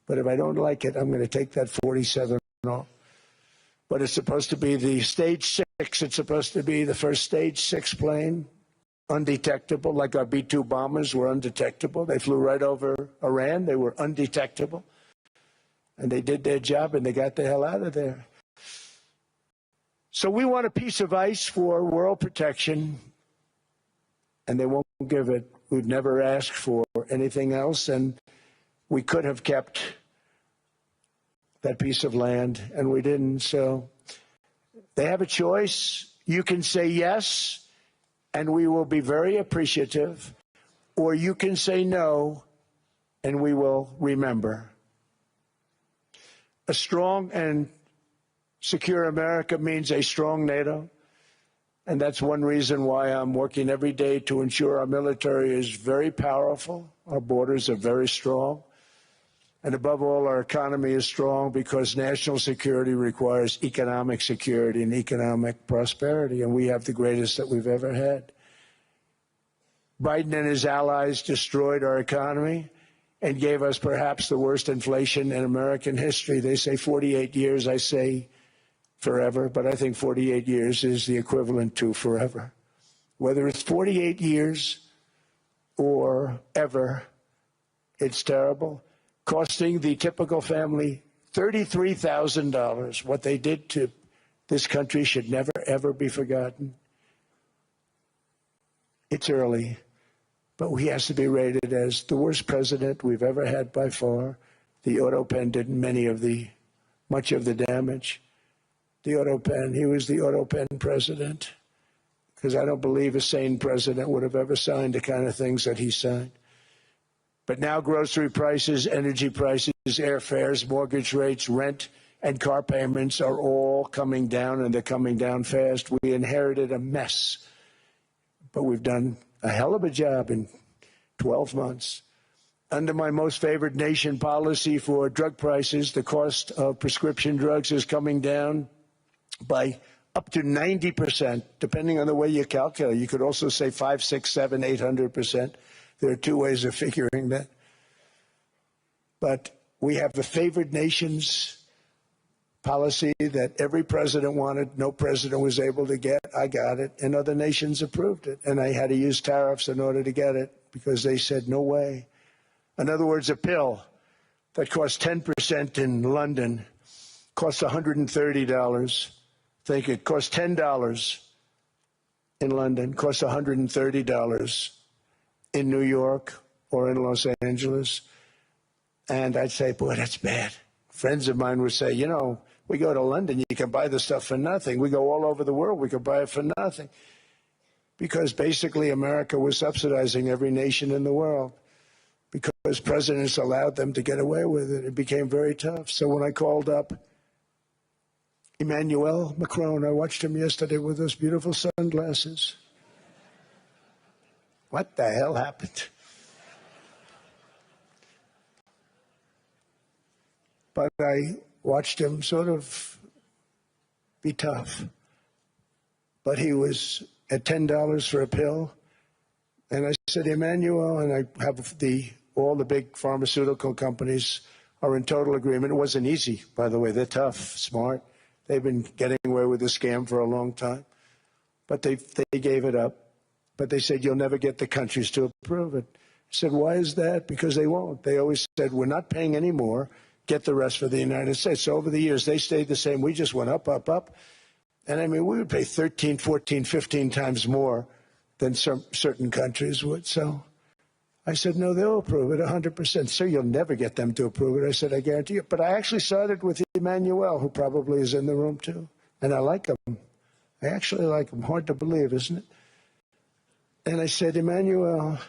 But if I don't like it, I'm going to take that 47 off. But it's supposed to be the Stage 6. It's supposed to be the first Stage 6 plane, undetectable, like our B-2 bombers were undetectable. They flew right over Iran. They were undetectable. And they did their job, and they got the hell out of there. So we want a piece of ice for world protection, and they won't give it. We've never asked for anything else, and we could have kept that piece of land, and we didn't. So they have a choice. You can say yes, and we will be very appreciative, or you can say no, and we will remember. A strong and secure America means a strong NATO, and that's one reason why I'm working every day to ensure our military is very powerful, our borders are very strong, and above all, our economy is strong because national security requires economic security and economic prosperity, and we have the greatest that we've ever had. Biden and his allies destroyed our economy and gave us perhaps the worst inflation in American history. They say 48 years, I say forever, but I think 48 years is the equivalent to forever. Whether it's 48 years or ever, it's terrible, costing the typical family $33,000. What they did to this country should never, ever be forgotten. It's early. But he has to be rated as the worst president we've ever had by far. The auto pen did much of the damage. The auto pen, he was the auto pen president, because I don't believe a sane president would have ever signed the kind of things that he signed. But now grocery prices, energy prices, airfares, mortgage rates, rent, and car payments are all coming down, and they're coming down fast. We inherited a mess, but we've done a hell of a job in 12 months. Under my most favored nation policy for drug prices, the cost of prescription drugs is coming down by up to 90%, depending on the way you calculate. You could also say 5, 6, 7, 800%. There are two ways of figuring that. But we have the favored nations policy that every president wanted, no president was able to get. I got it, and other nations approved it. And I had to use tariffs in order to get it because they said, no way. In other words, a pill that costs 10% in London costs $130. Think it costs $10 in London, costs $130 in New York or in Los Angeles, and I'd say, boy, that's bad. Friends of mine would say, you know, we go to London, you can buy the stuff for nothing. We go all over the world, we can buy it for nothing. Because basically America was subsidizing every nation in the world. Because presidents allowed them to get away with it. It became very tough. So when I called up Emmanuel Macron, I watched him yesterday with those beautiful sunglasses. What the hell happened? But I watched him sort of be tough. But he was at $10 for a pill. And I said, Emmanuel, and I have all the big pharmaceutical companies are in total agreement. It wasn't easy, by the way. They're tough, smart. They've been getting away with the scam for a long time. But they gave it up. But they said, you'll never get the countries to approve it. I said, why is that? Because they won't. They always said, we're not paying any more. Get the rest for the United States. So over the years, they stayed the same. We just went up, up, up. And I mean, we would pay 13, 14, 15 times more than certain countries would. So I said, no, they'll approve it 100%. Sir, you'll never get them to approve it. I said, I guarantee you. But I actually started with Emmanuel, who probably is in the room too. And I like him. I actually like him. Hard to believe, isn't it? And I said, Emmanuel,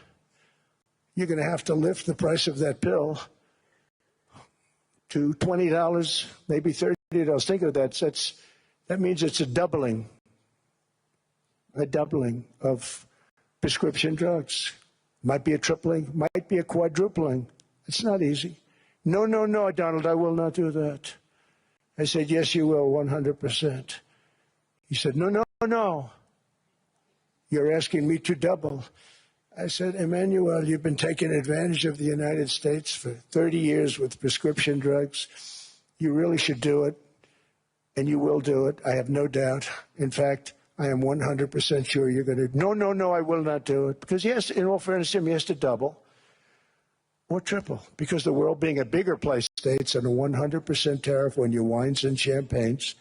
you're going to have to lift the price of that pill to $20, maybe $30. Think of that. That means it's a doubling of prescription drugs. Might be a tripling, might be a quadrupling. It's not easy. No, no, no, Donald, I will not do that. I said, yes, you will, 100%. He said, no, no, no. You're asking me to double. I said, Emmanuel, you've been taking advantage of the United States for 30 years with prescription drugs. You really should do it, and you will do it. I have no doubt. In fact, I am 100% sure you're going to. No, no, no, I will not do it. Because, yes, in all fairness to him, he has to double or triple. Because the world being a bigger place states on a 100% tariff on your wines and champagnes,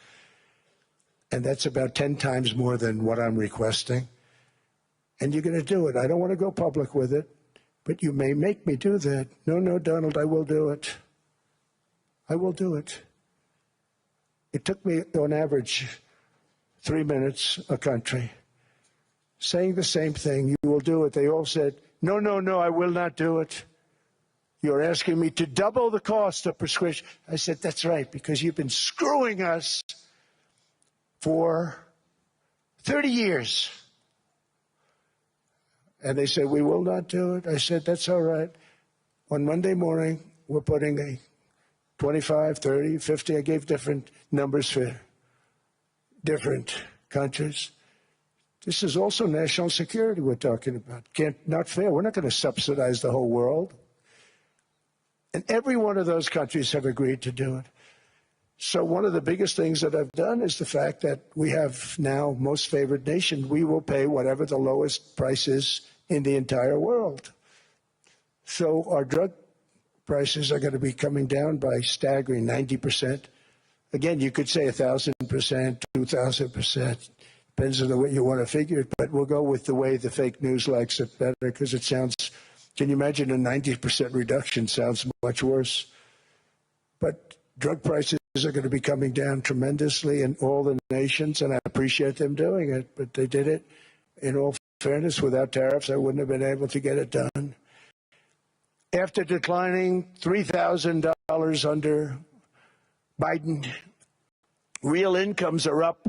and that's about 10 times more than what I'm requesting. And you're going to do it. I don't want to go public with it, but you may make me do that. No, no, Donald, I will do it. I will do it. It took me, on average, 3 minutes a country, saying the same thing. You will do it. They all said, no, no, no, I will not do it. You're asking me to double the cost of prescription. I said, that's right, because you've been screwing us for 30 years. And they said, we will not do it. I said, that's all right. On Monday morning, we're putting a 25, 30, 50. I gave different numbers for different countries. This is also national security we're talking about. Not fair. We're not going to subsidize the whole world. And every one of those countries have agreed to do it. So one of the biggest things that I've done is the fact that we have now most favored nation. We will pay whatever the lowest price is in the entire world. So our drug prices are going to be coming down by staggering 90%. Again, you could say 1,000%, 2,000%. Depends on the way you want to figure it. But we'll go with the way the fake news likes it better because it sounds, can you imagine a 90% reduction sounds much worse. But drug prices are going to be coming down tremendously in all the nations, and I appreciate them doing it. But they did it, in all fairness, without tariffs. I wouldn't have been able to get it done. After declining $3,000 under Biden, real incomes are up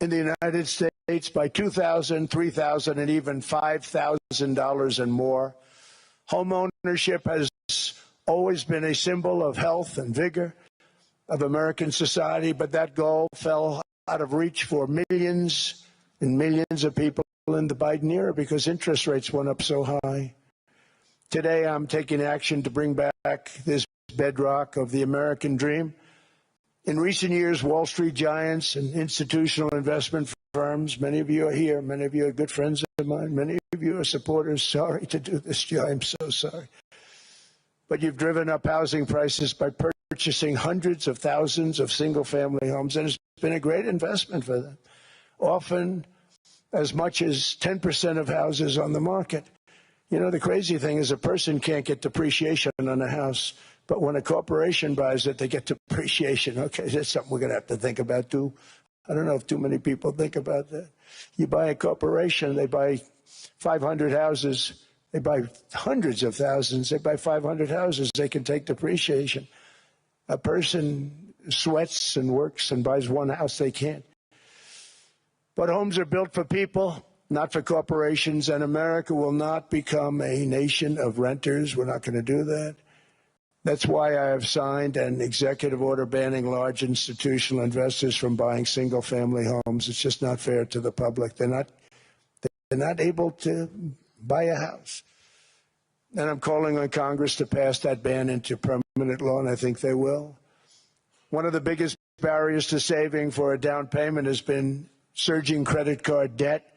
in the United States by $2,000, $3,000, and even $5,000 and more. Home ownership has always been a symbol of health and vigor of American society, but that goal fell out of reach for millions and millions of people in the Biden era because interest rates went up so high. Today, I'm taking action to bring back this bedrock of the American dream. In recent years, Wall Street giants and institutional investment firms, many of you are here, many of you are good friends of mine, many of you are supporters. Sorry to do this, Joe, I'm so sorry. But you've driven up housing prices by purchasing hundreds of thousands of single-family homes, and it's been a great investment for them. Often as much as 10% of houses on the market. You know, the crazy thing is a person can't get depreciation on a house, but when a corporation buys it, they get depreciation. Okay, that's something we're going to have to think about too. I don't know if too many people think about that. You buy a corporation, they buy 500 houses, they buy hundreds of thousands, they buy 500 houses, they can take depreciation. A person sweats and works and buys one house, they can't. But homes are built for people, not for corporations, and America will not become a nation of renters. We're not going to do that. That's why I have signed an executive order banning large institutional investors from buying single-family homes. It's just not fair to the public. They're not able to buy a house. And I'm calling on Congress to pass that ban into permanent law, and I think they will. One of the biggest barriers to saving for a down payment has been surging credit card debt.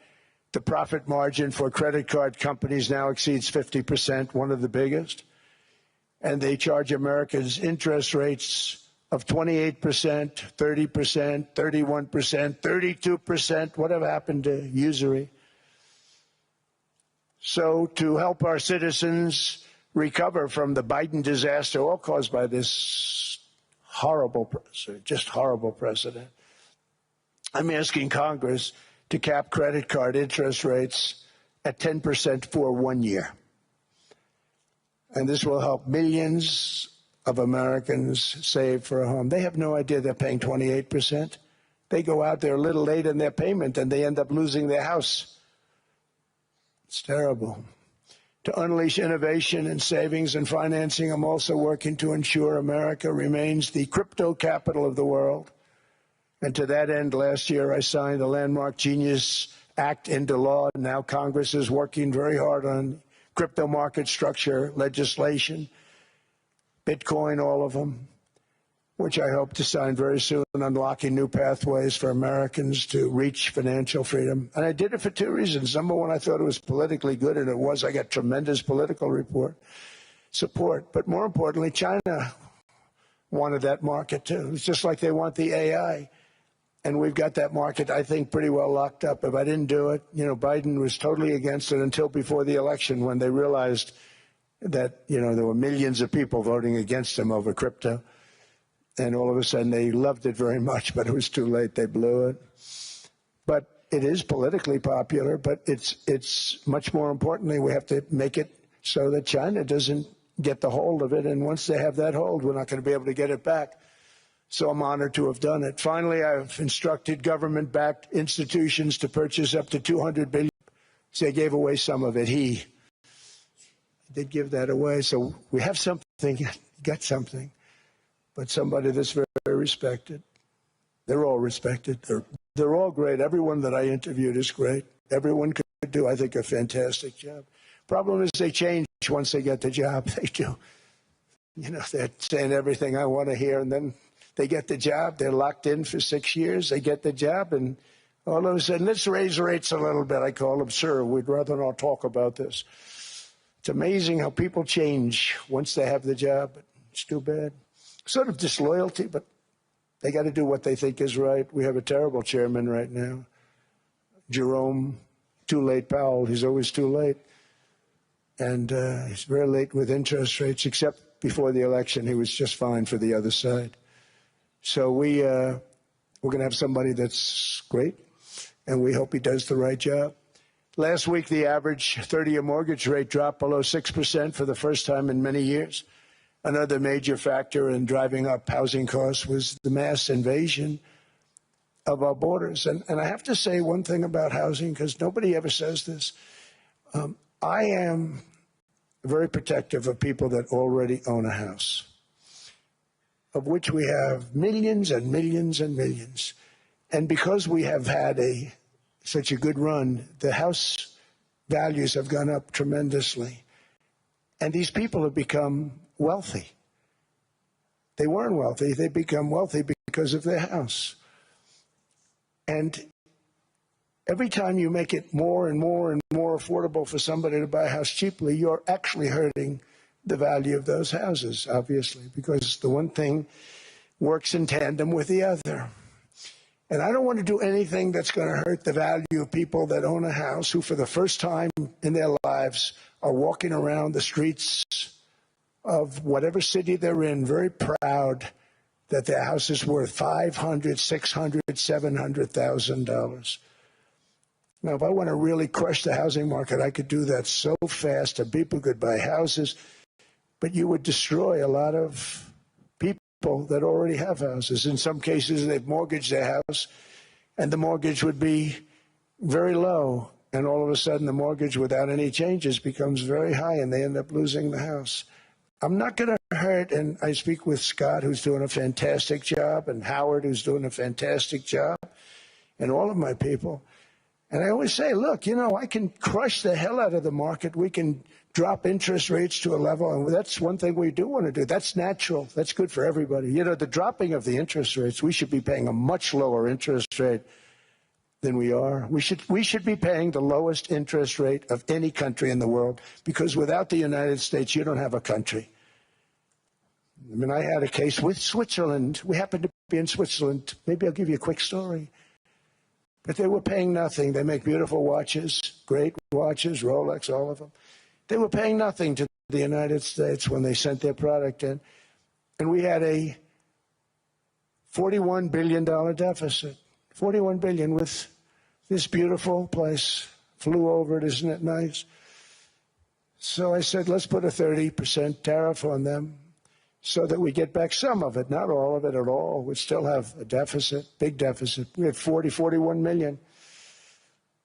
The profit margin for credit card companies now exceeds 50%, one of the biggest. And they charge Americans interest rates of 28%, 30%, 31%, 32%. Whatever happened to usury? So to help our citizens recover from the Biden disaster, all caused by this horrible precedent, I'm asking Congress to cap credit card interest rates at 10% for 1 year. And this will help millions of Americans save for a home. They have no idea they're paying 28%. They go out there a little late in their payment and they end up losing their house. It's terrible. To unleash innovation and savings and financing, I'm also working to ensure America remains the crypto capital of the world. And to that end, last year I signed the landmark Genius Act into law. Now Congress is working very hard on crypto market structure legislation, Bitcoin, all of them, which I hope to sign very soon, unlocking new pathways for Americans to reach financial freedom. And I did it for two reasons. Number one, I thought it was politically good, and it was. I got tremendous political support. But more importantly, China wanted that market too. It's just like they want the AI. And we've got that market, I think, pretty well locked up. If I didn't do it, Biden was totally against it until before the election when they realized that, there were millions of people voting against him over crypto. And all of a sudden they loved it very much, but it was too late. They blew it. But it is politically popular, but it's much more importantly, we have to make it so that China doesn't get the hold of it. And once they have that hold, we're not going to be able to get it back. So I'm honored to have done it. Finally, I've instructed government-backed institutions to purchase up to $200 billion. So they gave away some of it. He did give that away. So we have something, got something, but somebody that's very, very respected. They're all respected. They're all great. Everyone that I interviewed is great. Everyone could do, I think, a fantastic job. Problem is they change once they get the job. They do. They're saying everything I want to hear, and then they get the job. They're locked in for 6 years. They get the job, and all of a sudden, let's raise rates a little bit. I call them, sir, we'd rather not talk about this. It's amazing how people change once they have the job. It's too bad. Sort of disloyalty, but they got to do what they think is right. We have a terrible chairman right now, Jerome, too late Powell. He's always too late. And he's very late with interest rates, except before the election, he was just fine for the other side. So we're going to have somebody that's great, and we hope he does the right job. Last week, the average 30-year mortgage rate dropped below 6% for the first time in many years. Another major factor in driving up housing costs was the mass invasion of our borders. And I have to say one thing about housing, because nobody ever says this. I am very protective of people that already own a house, of which we have millions and millions and millions. And because we have had such a good run, the house values have gone up tremendously. And these people have become wealthy. They weren't wealthy. They become wealthy because of their house. And every time you make it more and more and more affordable for somebody to buy a house cheaply, you're actually hurting the value of those houses, obviously, because the one thing works in tandem with the other. And I don't want to do anything that's going to hurt the value of people that own a house who, for the first time in their lives, are walking around the streets of whatever city they're in, very proud that their house is worth $500,000, $600,000, $700,000. Now, if I want to really crush the housing market, I could do that so fast and people could buy houses, but you would destroy a lot of people that already have houses. In some cases, they've mortgaged their house, and the mortgage would be very low, and all of a sudden the mortgage without any changes becomes very high, and they end up losing the house. I'm not going to hurt, and I speak with Scott, who's doing a fantastic job, and Howard, who's doing a fantastic job, and all of my people. And I always say, look, you know, I can crush the hell out of the market. We can drop interest rates to a level, and that's one thing we do want to do. That's natural. That's good for everybody. You know, the dropping of the interest rates, we should be paying a much lower interest rate than we are. We should be paying the lowest interest rate of any country in the world, because without the United States, you don't have a country. I mean, I had a case with Switzerland. We happened to be in Switzerland. Maybe I'll give you a quick story. But they were paying nothing. They make beautiful watches, great watches, Rolex, all of them. They were paying nothing to the United States when they sent their product in. And we had a $41 billion deficit. $41 billion with this beautiful place. Flew over it, isn't it nice? So I said, let's put a 30% tariff on them so that we get back some of it, not all of it at all. We still have a deficit, big deficit. We had 41 million.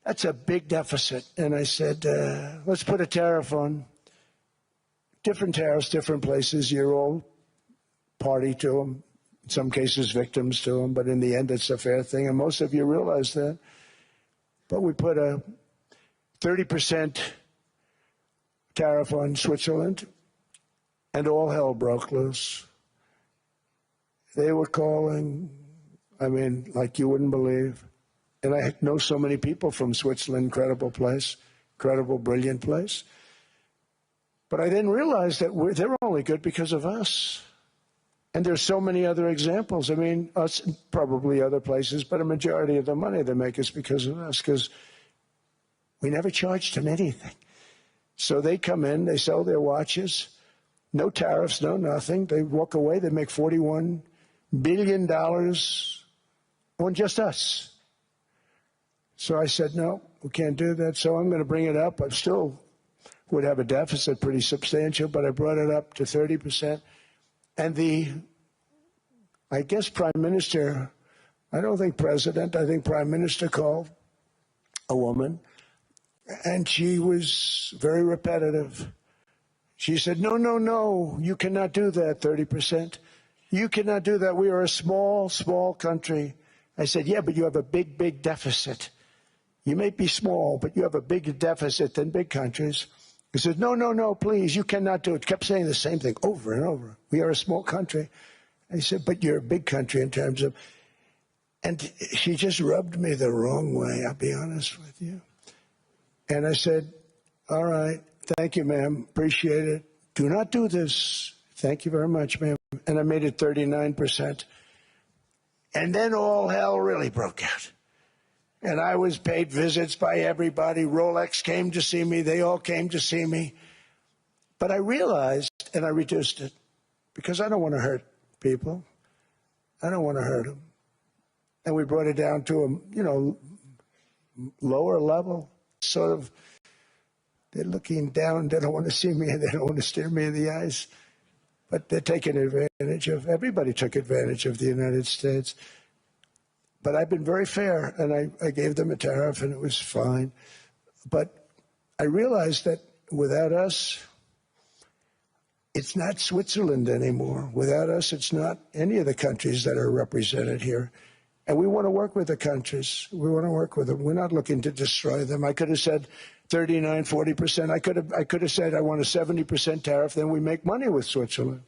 That's a big deficit. And I said, let's put a tariff on. Different tariffs, different places. You're all party to them. In some cases, victims to them. But in the end, it's a fair thing. And most of you realize that. But we put a 30% tariff on Switzerland, and all hell broke loose. They were calling, I mean, like you wouldn't believe. And I know so many people from Switzerland, incredible place, incredible, brilliant place. But I didn't realize that they're only good because of us. And there's so many other examples. I mean, us, probably other places, but a majority of the money they make is because of us, because we never charged them anything. So they come in, they sell their watches, no tariffs, no nothing. They walk away, they make $41 billion on just us. So I said, no, we can't do that. So I'm going to bring it up. I still would have a deficit pretty substantial, but I brought it up to 30%. And I guess Prime Minister, I don't think President, I think Prime Minister called a woman, and she was very repetitive. She said, no, no, no, you cannot do that, 30%. You cannot do that. We are a small, small country. I said, yeah, but you have a big, big deficit. You may be small, but you have a bigger deficit than big countries. He said, no, no, no, please, you cannot do it. Kept saying the same thing over and over. We are a small country. I said, but you're a big country in terms of, and she just rubbed me the wrong way, I'll be honest with you. And I said, all right, thank you, ma'am, appreciate it. Do not do this. Thank you very much, ma'am. And I made it 39%. And then all hell really broke out. And I was paid visits by everybody. Rolex came to see me. They all came to see me. But I realized, and I reduced it, because I don't want to hurt people. I don't want to hurt them. And we brought it down to a, lower level. Sort of, they're looking down. They don't want to see me. They don't want to stare me in the eyes. But they're taking advantage of, everybody took advantage of the United States. But I've been very fair, and I gave them a tariff, and it was fine. But I realized that without us, it's not Switzerland anymore. Without us, it's not any of the countries that are represented here. And we want to work with the countries. We want to work with them. We're not looking to destroy them. I could have said 39, 40%. I could have said I want a 70% tariff, then we make money with Switzerland.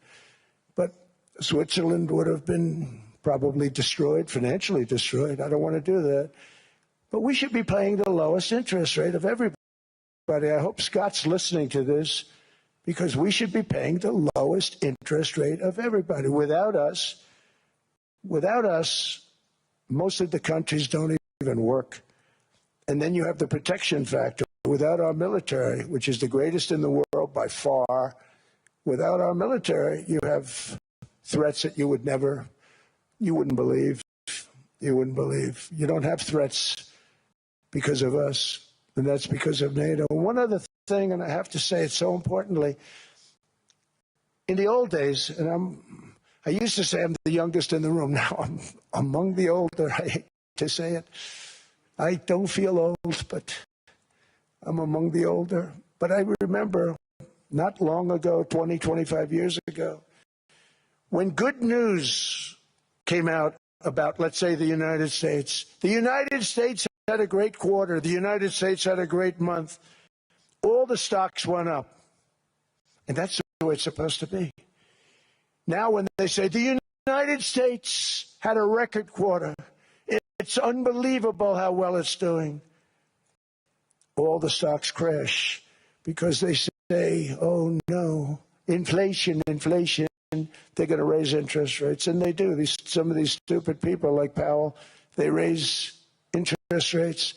But Switzerland would have been probably destroyed, financially destroyed. I don't want to do that. But we should be paying the lowest interest rate of everybody. I hope Scott's listening to this, because we should be paying the lowest interest rate of everybody. Without us, Most of the countries don't even work. And then you have the protection factor. Without our military, which is the greatest in the world by far, without our military, you have threats that you wouldn't believe. You wouldn't believe. You don't have threats because of us, and that's because of NATO. One other thing, and I have to say it so importantly, in the old days, and I used to say I'm the youngest in the room. Now I'm among the older. I hate to say it. I don't feel old, but I'm among the older. But I remember not long ago, 20, 25 years ago, when good news came out about, let's say, the United States. The United States had a great quarter. The United States had a great month. All the stocks went up. And that's the way it's supposed to be. Now when they say the United States had a record quarter, it's unbelievable how well it's doing. All the stocks crash because they say, oh no, inflation, inflation. They're going to raise interest rates, and they do. Some of these stupid people like Powell, they raise interest rates.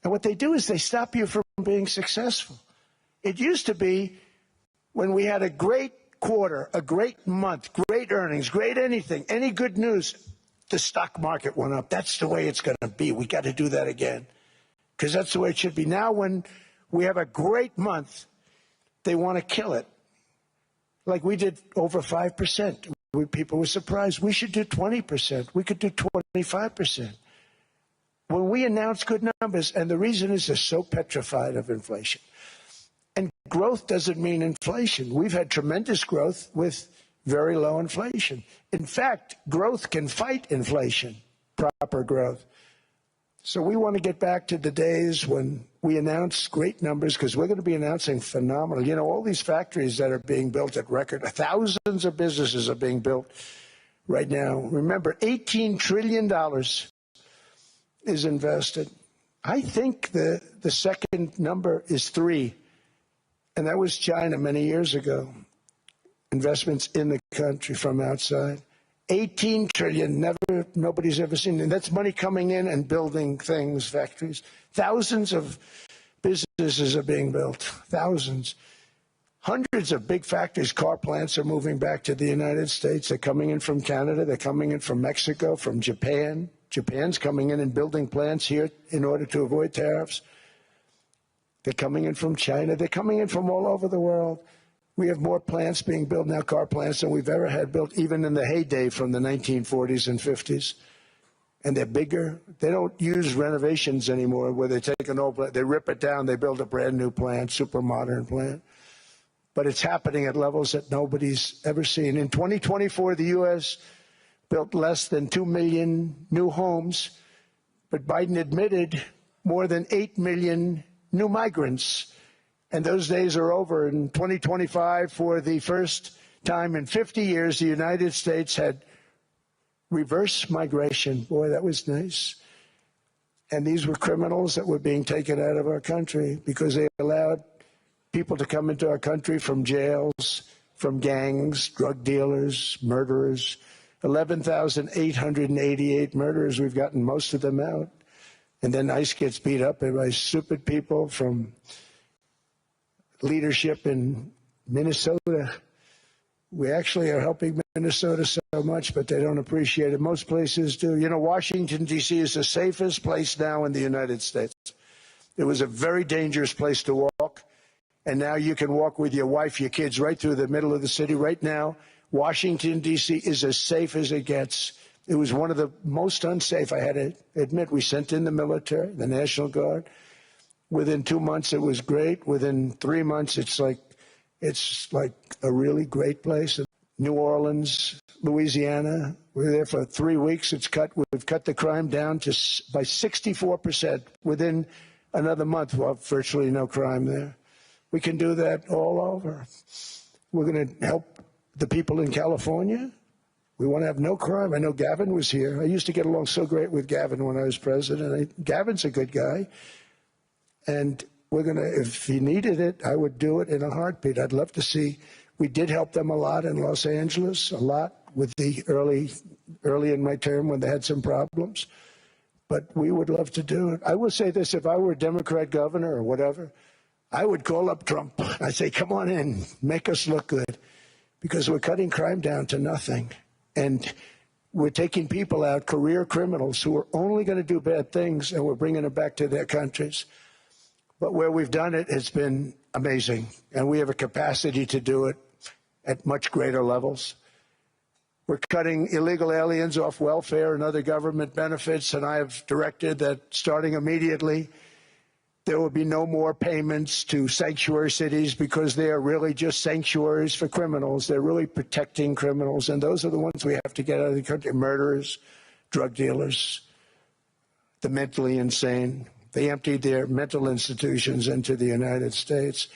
And what they do is they stop you from being successful. It used to be when we had a great quarter, a great month, great earnings, great anything, any good news, the stock market went up. That's the way it's going to be. We got to do that again because that's the way it should be. Now when we have a great month, they want to kill it. Like we did over 5%. People were surprised. We should do 20%. We could do 25%. When we announce good numbers, and the reason is they're so petrified of inflation. And growth doesn't mean inflation. We've had tremendous growth with very low inflation. In fact, growth can fight inflation, proper growth. So we want to get back to the days when we announce great numbers, because we're going to be announcing phenomenal. You know, all these factories that are being built at record, thousands of businesses are being built right now. Remember, $18 trillion is invested. I think the second number is 3, and that was China many years ago. Investments in the country from outside. 18 trillion, nobody's ever seen. And that's money coming in and building things, factories. Thousands of businesses are being built, thousands. Hundreds of big factories, car plants are moving back to the United States. They're coming in from Canada, they're coming in from Mexico, from Japan. Japan's coming in and building plants here in order to avoid tariffs. They're coming in from China, they're coming in from all over the world. We have more plants being built now, car plants, than we've ever had built, even in the heyday from the 1940s and 50s. And they're bigger. They don't use renovations anymore where they take an old plant, they rip it down, they build a brand new plant, super modern plant. But it's happening at levels that nobody's ever seen. In 2024, the U.S. built less than 2 million new homes, but Biden admitted more than 8 million new migrants. And those days are over. In 2025, for the first time in 50 years, the United States had reverse migration. Boy, that was nice. And these were criminals that were being taken out of our country because they allowed people to come into our country from jails, from gangs, drug dealers, murderers. 11,888 murderers. We've gotten most of them out. And then ICE gets beat up by stupid people from leadership in Minnesota. We actually are helping Minnesota so much, but they don't appreciate it. Most places do. You know, Washington, D.C. is the safest place now in the United States. It was a very dangerous place to walk, and now you can walk with your wife, your kids, right through the middle of the city. Right now, Washington, D.C. is as safe as it gets. It was one of the most unsafe. I had to admit, we sent in the military, the National Guard. Within 2 months, it was great. Within 3 months, it's like a really great place. New Orleans, Louisiana, we were there for 3 weeks. We've cut the crime down by 64%. Within another month, we'll have virtually no crime there. We can do that all over. We're going to help the people in California. We want to have no crime. I know Gavin was here. I used to get along so great with Gavin when I was president. Gavin's a good guy. And we're going to, if he needed it, I would do it in a heartbeat. I'd love to see. We did help them a lot in Los Angeles, a lot with the early early in my term when they had some problems. But we would love to do it. I will say this, if I were a Democrat governor or whatever, I would call up Trump. I'd say, come on in, make us look good, because we're cutting crime down to nothing. And we're taking people out, career criminals who are only going to do bad things, and we're bringing them back to their countries. But where we've done it, it's been amazing. And we have a capacity to do it at much greater levels. We're cutting illegal aliens off welfare and other government benefits, and I have directed that starting immediately, there will be no more payments to sanctuary cities, because they are really just sanctuaries for criminals. They're really protecting criminals, and those are the ones we have to get out of the country: murderers, drug dealers, the mentally insane. They emptied their mental institutions into the United States.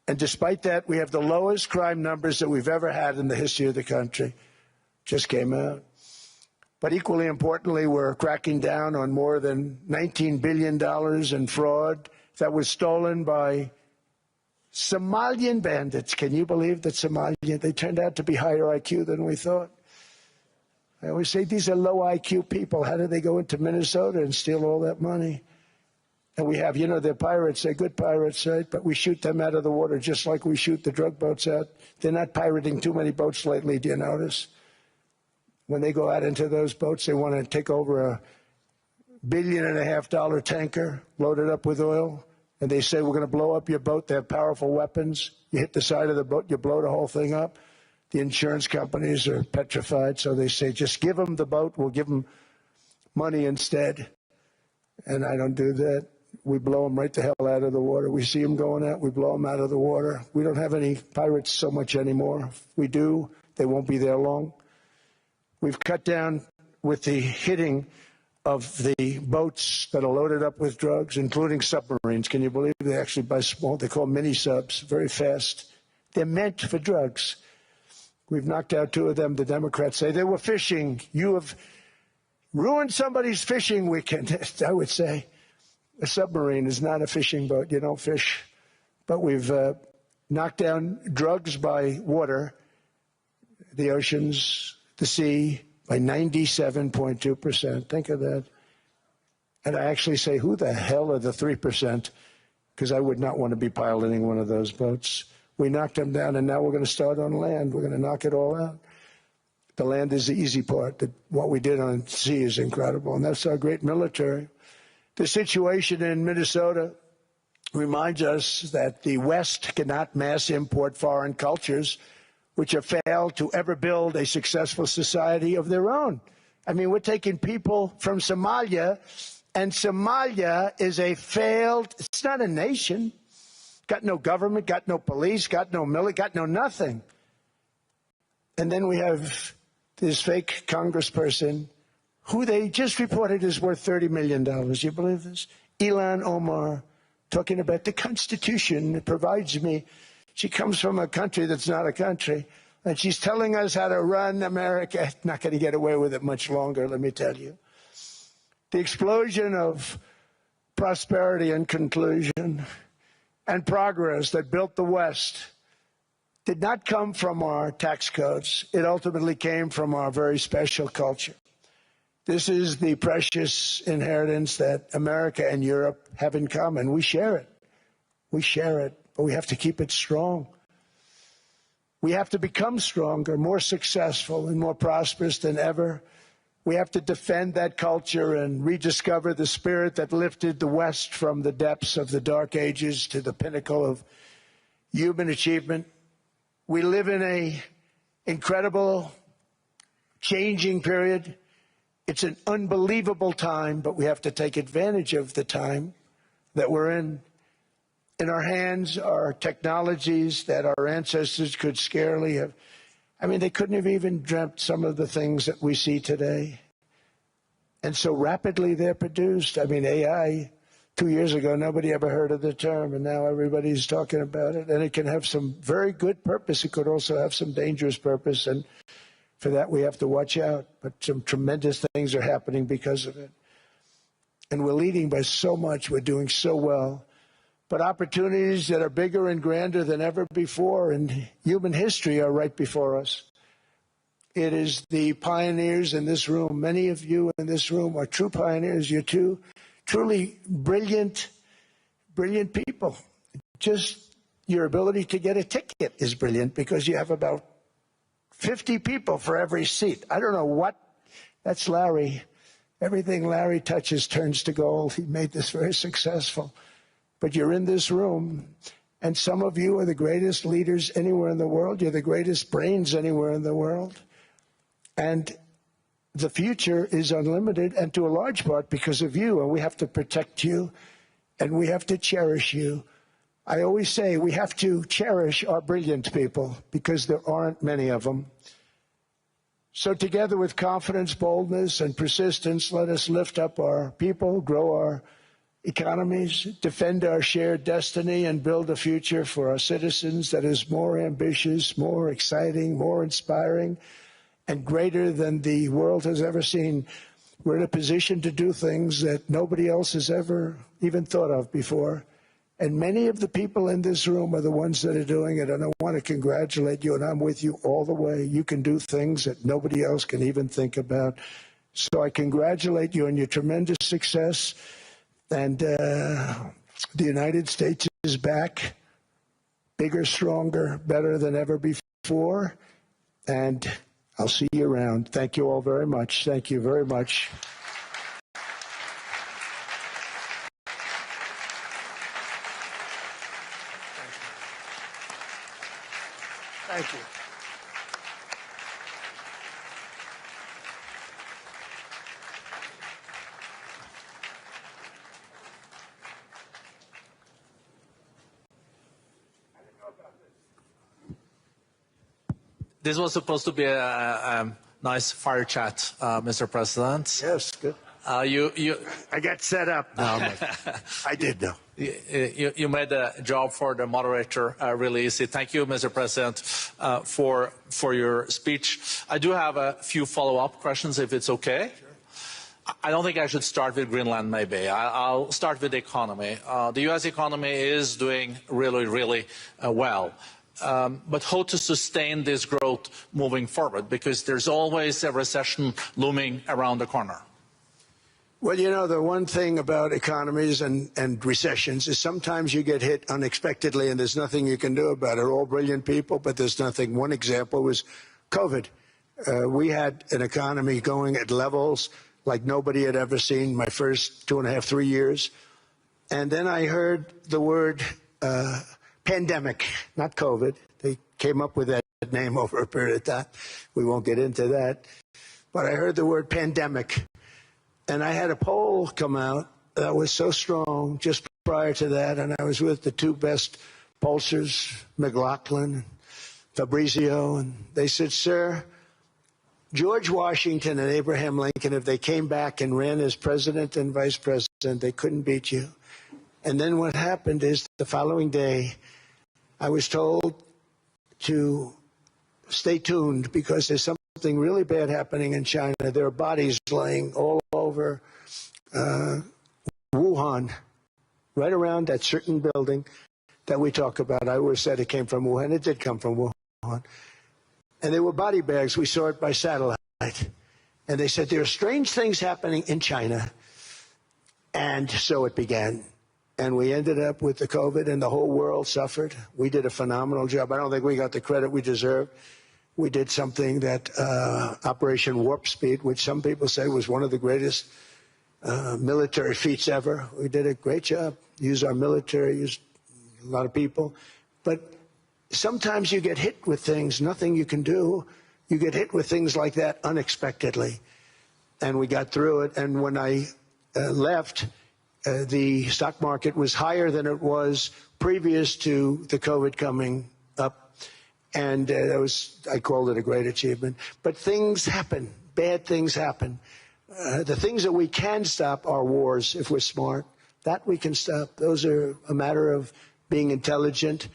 And despite that, we have the lowest crime numbers that we've ever had in the history of the country. Just came out. But equally importantly, we're cracking down on more than $19 billion in fraud that was stolen by Somalian bandits. Can you believe that Somalian? They turned out to be higher IQ than we thought. I always say these are low IQ people. How did they go into Minnesota and steal all that money? And we have, they're pirates. They're good pirates, right? But we shoot them out of the water just like we shoot the drug boats out. They're not pirating too many boats lately, do you notice? When they go out into those boats, they want to take over $1.5 billion tanker loaded up with oil. And they say, we're going to blow up your boat. They have powerful weapons. You hit the side of the boat, you blow the whole thing up. The insurance companies are petrified. So they say, just give them the boat. We'll give them money instead. And I don't do that. We blow them right the hell out of the water. We see them going out, we blow them out of the water. We don't have any pirates so much anymore. If we do, they won't be there long. We've cut down with the hitting of the boats that are loaded up with drugs, including submarines. Can you believe they actually buy small? They call mini subs, very fast. They're meant for drugs. We've knocked out 2 of them. The Democrats say they were fishing. You have ruined somebody's fishing weekend, I would say. A submarine is not a fishing boat. You don't fish. But we've knocked down drugs by water, the oceans, the sea, by 97.2%. Think of that. And I actually say, who the hell are the 3%? Because I would not want to be piloting one of those boats. We knocked them down, and now we're going to start on land. We're going to knock it all out. The land is the easy part. What we did on sea is incredible, and that's our great military. The situation in Minnesota reminds us that the West cannot mass import foreign cultures which have failed to ever build a successful society of their own. I mean, we're taking people from Somalia, and Somalia is a failed, it's not a nation. Got no government, got no police, got no military, got no nothing. And then we have this fake congressperson who they just reported is worth $30 million. You believe this? Ilhan Omar, talking about the Constitution. It provides me. She comes from a country that's not a country, and she's telling us how to run America. Not going to get away with it much longer, let me tell you. The explosion of prosperity and conclusion and progress that built the West did not come from our tax codes. It ultimately came from our very special culture. This is the precious inheritance that America and Europe have in common. We share it. We share it, but we have to keep it strong. We have to become stronger, more successful, and more prosperous than ever. We have to defend that culture and rediscover the spirit that lifted the West from the depths of the Dark Ages to the pinnacle of human achievement. We live in an incredible, changing period. It's an unbelievable time, but we have to take advantage of the time that we're in. In our hands are technologies that our ancestors could scarcely have. I mean, they couldn't have even dreamt some of the things that we see today. And so rapidly they're produced. I mean, AI, 2 years ago, nobody ever heard of the term, and now everybody's talking about it. And it can have some very good purpose. It could also have some dangerous purpose, and for that, we have to watch out. But some tremendous things are happening because of it. And we're leading by so much. We're doing so well. But opportunities that are bigger and grander than ever before in human history are right before us. It is the pioneers in this room. Many of you in this room are true pioneers. You're two truly brilliant people. Just your ability to get a ticket is brilliant because you have about 50 people for every seat. I don't know what. That's Larry. Everything Larry touches turns to gold. He made this very successful. But you're in this room, and some of you are the greatest leaders anywhere in the world. You're the greatest brains anywhere in the world. And the future is unlimited, and to a large part because of you, and we have to protect you, and we have to cherish you. I always say we have to cherish our brilliant people because there aren't many of them. So together with confidence, boldness, and persistence, let us lift up our people, grow our economies, defend our shared destiny, and build a future for our citizens that is more ambitious, more exciting, more inspiring, and greater than the world has ever seen. We're in a position to do things that nobody else has ever even thought of before. And many of the people in this room are the ones that are doing it. And I want to congratulate you, and I'm with you all the way. You can do things that nobody else can even think about. So I congratulate you on your tremendous success. And the United States is back, bigger, stronger, better than ever before. And I'll see you around. Thank you all very much. Thank you very much. Thank you. This was supposed to be a nice fire chat, Mr. President. Yes, good. I got set up now. I did, though. You made the job for the moderator really easy. Thank you, Mr. President, for your speech. I do have a few follow-up questions, if it's okay. Sure. I don't think I should start with Greenland, maybe. I'll start with the economy. The U.S. economy is doing really, really well. But how to sustain this growth moving forward? Because there's always a recession looming around the corner. Well, you know, the one thing about economies and recessions is sometimes you get hit unexpectedly and there's nothing you can do about it. All brilliant people, but there's nothing. One example was COVID. We had an economy going at levels like nobody had ever seen my first 2.5, 3 years. And then I heard the word pandemic, not COVID. They came up with that name over a period of time. We won't get into that. But I heard the word pandemic. And I had a poll come out that was so strong just prior to that, and I was with the two best pollsters, McLaughlin and Fabrizio, and they said, sir, George Washington and Abraham Lincoln, if they came back and ran as president and vice president, they couldn't beat you. And then what happened is the following day, I was told to stay tuned because there's something really bad happening in China. There are bodies laying all over Wuhan, right around that certain building that we talk about. I always said it came from Wuhan. It did come from Wuhan. And they were body bags. We saw it by satellite. And they said, there are strange things happening in China. And so it began. And we ended up with the COVID, and the whole world suffered. We did a phenomenal job. I don't think we got the credit we deserve. We did something that Operation Warp Speed, which some people say was one of the greatest military feats ever. We did a great job. Used our military, used a lot of people. But sometimes you get hit with things, nothing you can do. You get hit with things like that unexpectedly. And we got through it. And when I left, the stock market was higher than it was previous to the COVID coming up. And I called it a great achievement. But things happen. Bad things happen. The things that we can stop are wars if we're smart. That we can stop. Those are a matter of being intelligent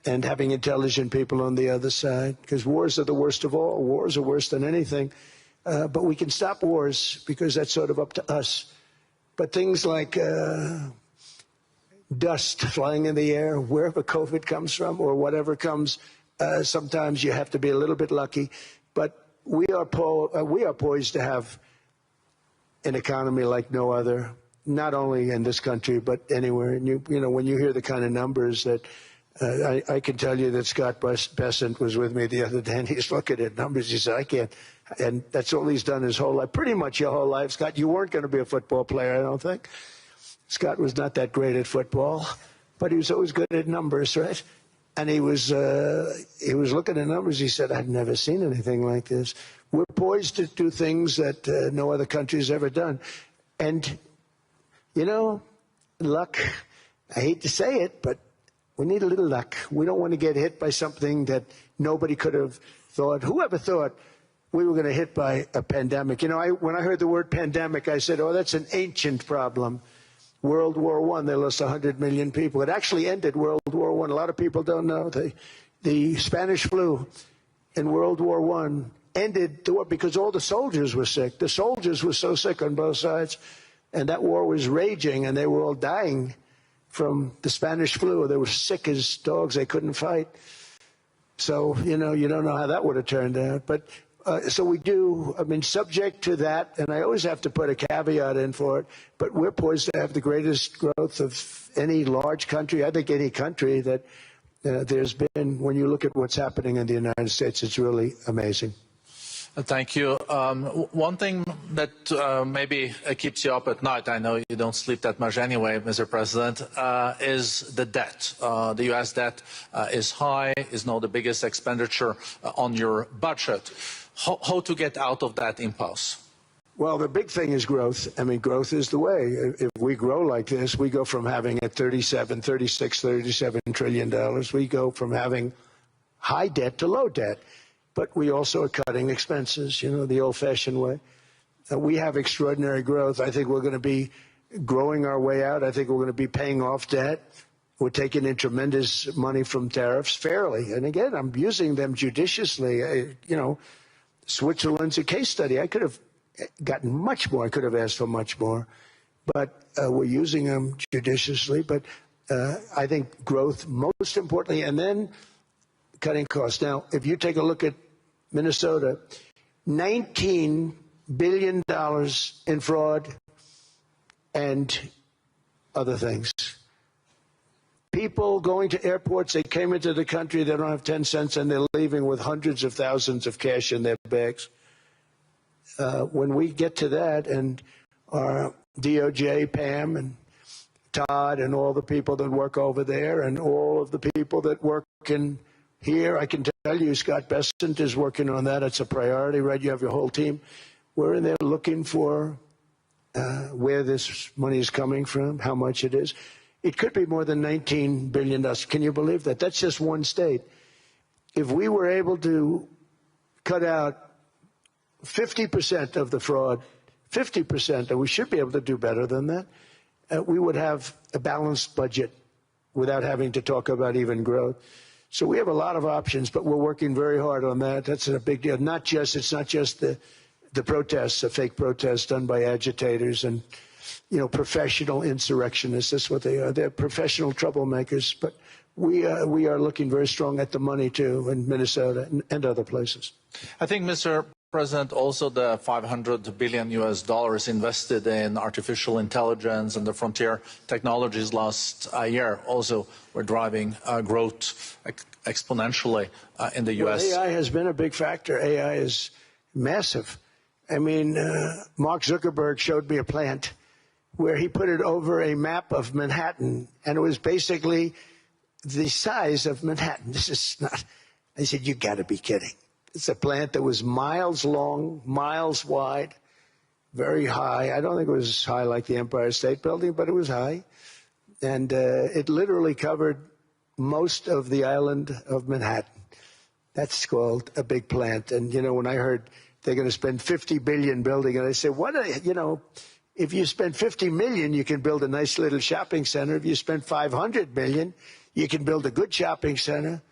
and having intelligent people on the other side. Because wars are the worst of all. Wars are worse than anything. But we can stop wars because that's sort of up to us. But things like dust flying in the air, wherever COVID comes from or whatever comes, sometimes you have to be a little bit lucky. But we are poised to have an economy like no other, not only in this country but anywhere. And you know, when you hear the kind of numbers that I can tell you that Scott Bessent was with me the other day, and he's looking at numbers. He said, "I can't," and that's all he's done his whole life, pretty much your whole life. Scott, you weren't going to be a football player, I don't think. Scott was not that great at football, but he was always good at numbers, right? And he was looking at numbers. He said, "I've never seen anything like this." We're poised to do things that no other country has ever done. And, you know, luck, I hate to say it, but we need a little luck. We don't want to get hit by something that nobody could have thought. Whoever thought we were going to hit by a pandemic? You know, when I heard the word pandemic, I said, oh, that's an ancient problem. World War I, they lost 100 million people. It actually ended World War I. A lot of people don't know. The Spanish flu in World War I ended the war because all the soldiers were sick. The soldiers were so sick on both sides, and that war was raging, and they were all dying from the Spanish flu. They were sick as dogs. They couldn't fight. So, you know, you don't know how that would have turned out. But so we do, I mean, subject to that, and I always have to put a caveat in for it, but we're poised to have the greatest growth of any large country, I think any country that there's been. When you look at what's happening in the United States, it's really amazing. Thank you. One thing that maybe keeps you up at night, I know you don't sleep that much anyway, Mr. President, is the debt. The U.S. debt is high, is now the biggest expenditure on your budget. How to get out of that impasse? Well, the big thing is growth. I mean, growth is the way. If we grow like this, we go from having at $37 trillion. We go from having high debt to low debt. But we also are cutting expenses, you know, the old-fashioned way. We have extraordinary growth. I think we're going to be growing our way out. I think we're going to be paying off debt. We're taking in tremendous money from tariffs fairly. And again, I'm using them judiciously. You know, Switzerland's a case study. I could have gotten much more. I could have asked for much more. But we're using them judiciously. But I think growth most importantly, and then cutting costs. Now, if you take a look at Minnesota, $19 billion in fraud and other things. People going to airports, they came into the country, they don't have 10 cents, and they're leaving with hundreds of thousands of cash in their bags. When we get to that, and our DOJ, Pam, and Todd, and all the people that work over there, and all of the people that work in here, I can tell you, Scott Bessent is working on that. It's a priority, right? You have your whole team. We're in there looking for where this money is coming from, how much it is. It could be more than $19 billion. Can you believe that? That's just one state. If we were able to cut out 50% of the fraud, 50%, and we should be able to do better than that, we would have a balanced budget without having to talk about even growth. So we have a lot of options, but we're working very hard on that. That's a big deal. It's not just the protests, the fake protests done by agitators and, you know, professional insurrectionists. That's what they are. They're professional troublemakers. But we are looking very strong at the money, too, in Minnesota and other places. I think, Mr. President, also the $500 billion invested in artificial intelligence and the frontier technologies last year also were driving growth exponentially in the U.S. Well, AI has been a big factor. AI is massive. I mean, Mark Zuckerberg showed me a plant where he put it over a map of Manhattan, and it was basically the size of Manhattan. This is not, I said, you got to be kidding. It's a plant that was miles long, miles wide, very high. I don't think it was as high like the Empire State Building, but it was high. And it literally covered most of the island of Manhattan. That's called a big plant. And, you know, when I heard they're going to spend $50 billion building it, I said, you know, if you spend $50 million, you can build a nice little shopping center. If you spend $500 million, you can build a good shopping center.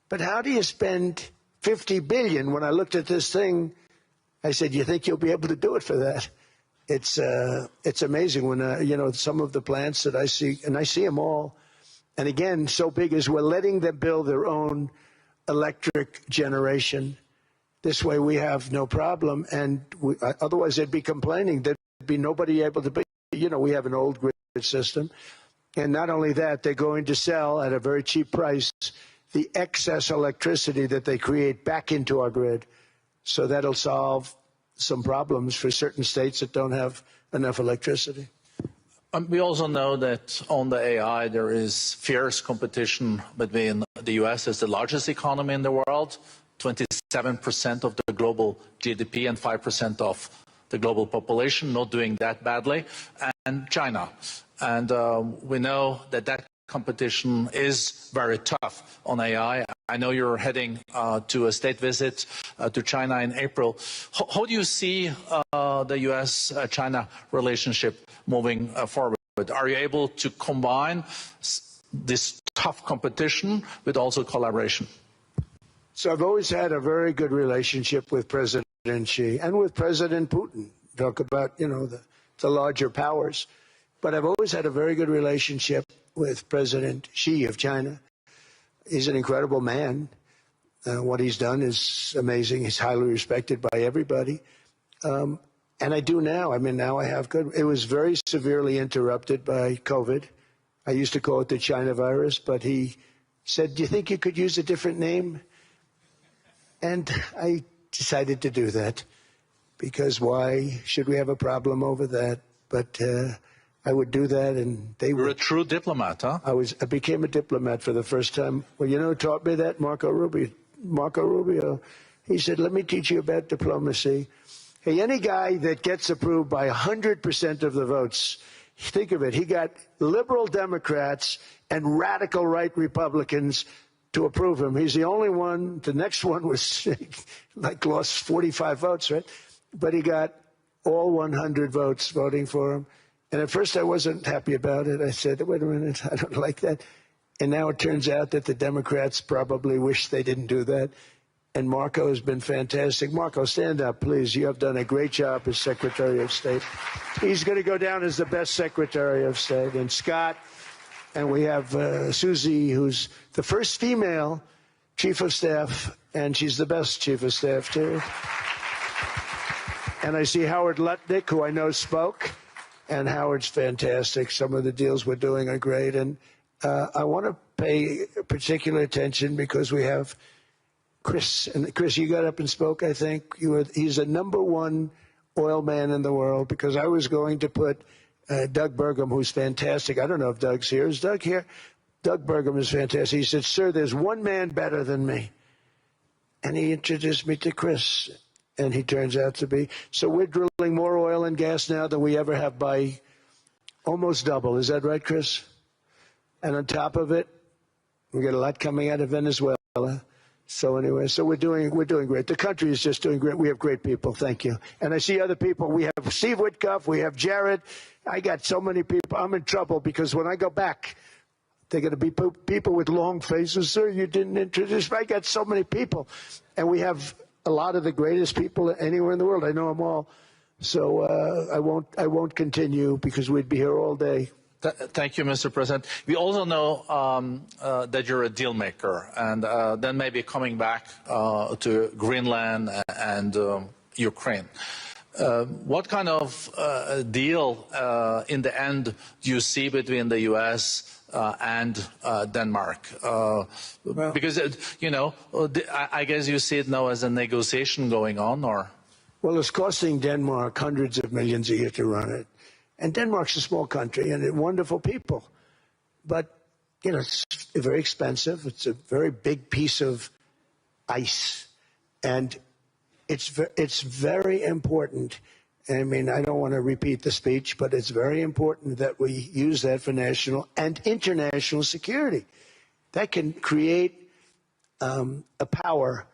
But how do you spend $50 billion? When I looked at this thing, I said, you think you'll be able to do it for that? It's amazing when, you know, some of the plants that I see, and I see them all. And again, so big as we're letting them build their own electric generation. This way we have no problem, and otherwise they'd be complaining. There'd be nobody able to be, we have an old grid system. And not only that, they're going to sell at a very cheap price the excess electricity that they create back into our grid. So that'll solve some problems for certain states that don't have enough electricity. We also know that on the AI, there is fierce competition between the US as the largest economy in the world, 27% of the global GDP and 5% of the global population, not doing that badly, and China. And we know that that competition is very tough on AI. I know you're heading to a state visit to China in April. How do you see the US-China relationship moving forward? Are you able to combine this tough competition with also collaboration? So I've always had a very good relationship with President Xi and with President Putin. Talk about, the larger powers. But I've always had a very good relationship with President Xi of China. He's an incredible man. What he's done is amazing. He's highly respected by everybody. And I do now. Now I have good. It was very severely interrupted by COVID. I used to call it the China virus, but he said, do you think you could use a different name? And I decided to do that because why should we have a problem over that? But I would do that, and they were. You're a true diplomat, huh? I became a diplomat for the first time. Well, who taught me that? Marco Rubio. He said, let me teach you about diplomacy. Hey, any guy that gets approved by 100% of the votes, think of it, he got liberal Democrats and radical right Republicans to approve him. He's the only one. The next one was lost 45 votes, right? But he got all 100 votes voting for him. And at first I wasn't happy about it. I said, wait a minute, I don't like that. And now it turns out that the Democrats probably wish they didn't do that. And Marco has been fantastic. Marco, stand up, please. You have done a great job as Secretary of State. He's going to go down as the best Secretary of State. And Scott, and we have Susie, who's the first female Chief of Staff, and she's the best Chief of Staff, too. And I see Howard Lutnick, who I know spoke. And Howard's fantastic. Some of the deals we're doing are great. And I want to pay particular attention because we have Chris. And Chris, you got up and spoke, I think. He's the #1 oil man in the world because I was going to put Doug Burgum, who's fantastic. I don't know if Doug's here. Is Doug here? Doug Burgum is fantastic. He said, sir, there's one man better than me. And he introduced me to Chris. And he turns out to be. So we're drilling more oil and gas now than we ever have by almost double. Is that right, Chris? And on top of it, we get a lot coming out of Venezuela. So anyway, so we're doing great. The country is just doing great. We have great people. Thank you. And I see other people. We have Steve Witkoff. We have Jared. I got so many people. I'm in trouble because when I go back, they're going to be people with long faces. Sir, you didn't introduce me. I got so many people. And we have a lot of the greatest people anywhere in the world. I know them all. So I won't continue because we'd be here all day. Thank you, Mr. President. We also know that you're a deal maker, and then maybe coming back to Greenland and Ukraine. What kind of deal in the end do you see between the U.S. And Denmark? Because, I guess you see it now as a negotiation going on, or? Well, it's costing Denmark hundreds of millions a year to run it. And Denmark's a small country and wonderful people. But, it's very expensive. It's a very big piece of ice. And it's very important. I don't want to repeat the speech, but it's very important that we use that for national and international security. That can create a power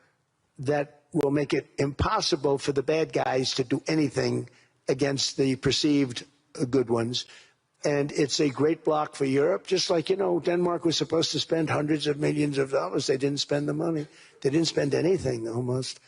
that will make it impossible for the bad guys to do anything against the perceived good ones. And it's a great block for Europe, just like, Denmark was supposed to spend hundreds of millions of dollars. They didn't spend the money. They didn't spend anything, almost.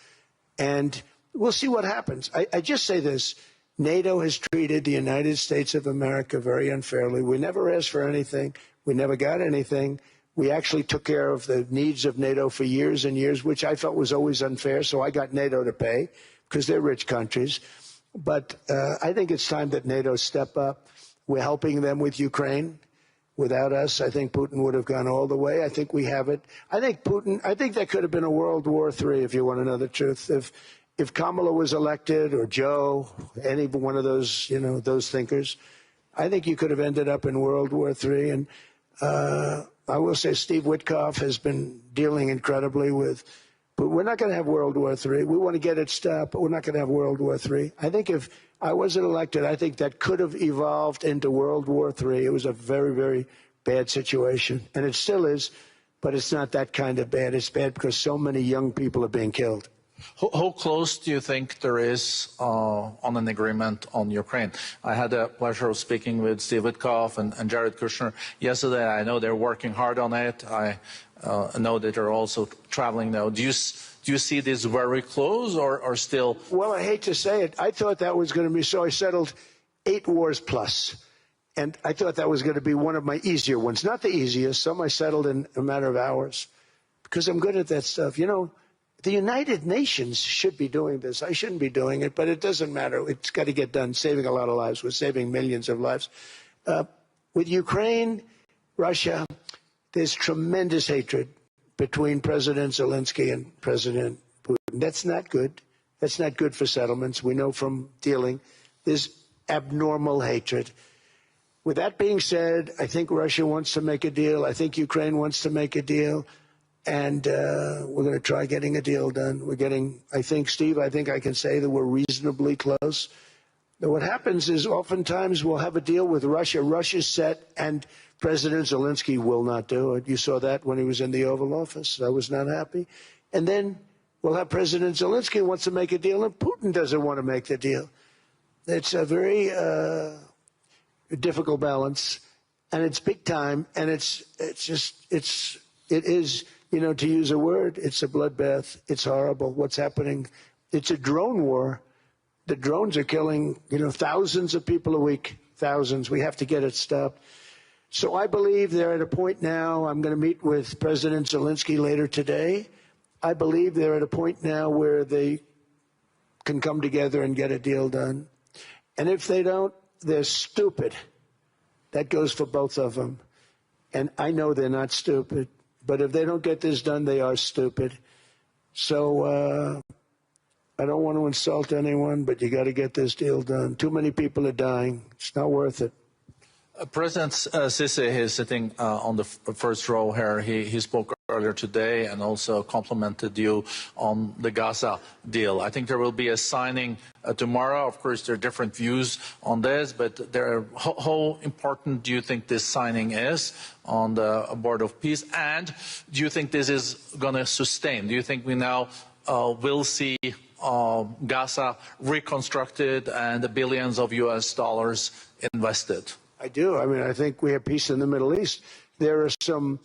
And we'll see what happens. I just say this. NATO has treated the United States of America very unfairly. We never asked for anything. We never got anything. We actually took care of the needs of NATO for years and years, which I felt was always unfair. So I got NATO to pay because they're rich countries. But I think it's time that NATO step up. We're helping them with Ukraine. Without us, I think Putin would have gone all the way. I think we have it. I think there could have been a World War III, if you want to know the truth. If Kamala was elected, or Joe, any one of those, those thinkers, I think you could have ended up in World War III. And I will say Steve Witkoff has been dealing incredibly with, but we're not going to have World War III. We want to get it stopped, but we're not going to have World War III. I think if I wasn't elected, I think that could have evolved into World War III. It was a very, very bad situation, and it still is, but it's not that kind of bad. It's bad because so many young people are being killed. How close do you think there is on an agreement on Ukraine? I had the pleasure of speaking with Steve Witkoff and Jared Kushner yesterday. I know they're working hard on it. I know that they're also traveling now. Do you see this very close or still? Well, I hate to say it. I thought that was going to be so. I settled 8 wars plus. And I thought that was going to be one of my easier ones. Not the easiest. Some I settled in a matter of hours because I'm good at that stuff. The United Nations should be doing this. I shouldn't be doing it, but it doesn't matter. It's got to get done, saving a lot of lives. We're saving millions of lives. With Ukraine, Russia, there's tremendous hatred between President Zelensky and President Putin. That's not good. That's not good for settlements. We know from dealing. There's abnormal hatred. With that being said, I think Russia wants to make a deal. I think Ukraine wants to make a deal. And we're going to try getting a deal done. I think, Steve, I can say that we're reasonably close. But what happens is oftentimes we'll have a deal with Russia. Russia's set, and President Zelensky will not do it. You saw that when he was in the Oval Office. I was not happy. And then we'll have President Zelensky who wants to make a deal, and Putin doesn't want to make the deal. It's a very difficult balance, and it's big time, and it is. To use a word, it's a bloodbath. It's horrible what's happening. It's a drone war. The drones are killing, thousands of people a week, thousands. We have to get it stopped. So I believe they're at a point now. I'm going to meet with President Zelensky later today. I believe they're at a point now where they can come together and get a deal done. And if they don't, they're stupid. That goes for both of them. And I know they're not stupid. But if they don't get this done, they are stupid. So I don't want to insult anyone, but you got to get this deal done. Too many people are dying. It's not worth it. President Sisi is sitting on the first row here. He spoke earlier today and also complimented you on the Gaza deal. I think there will be a signing tomorrow. Of course, there are different views on this, but how important do you think this signing is on the board of peace? And do you think this is going to sustain? Do you think we now will see Gaza reconstructed and the billions of US dollars invested? I do. I think we have peace in the Middle East. There are some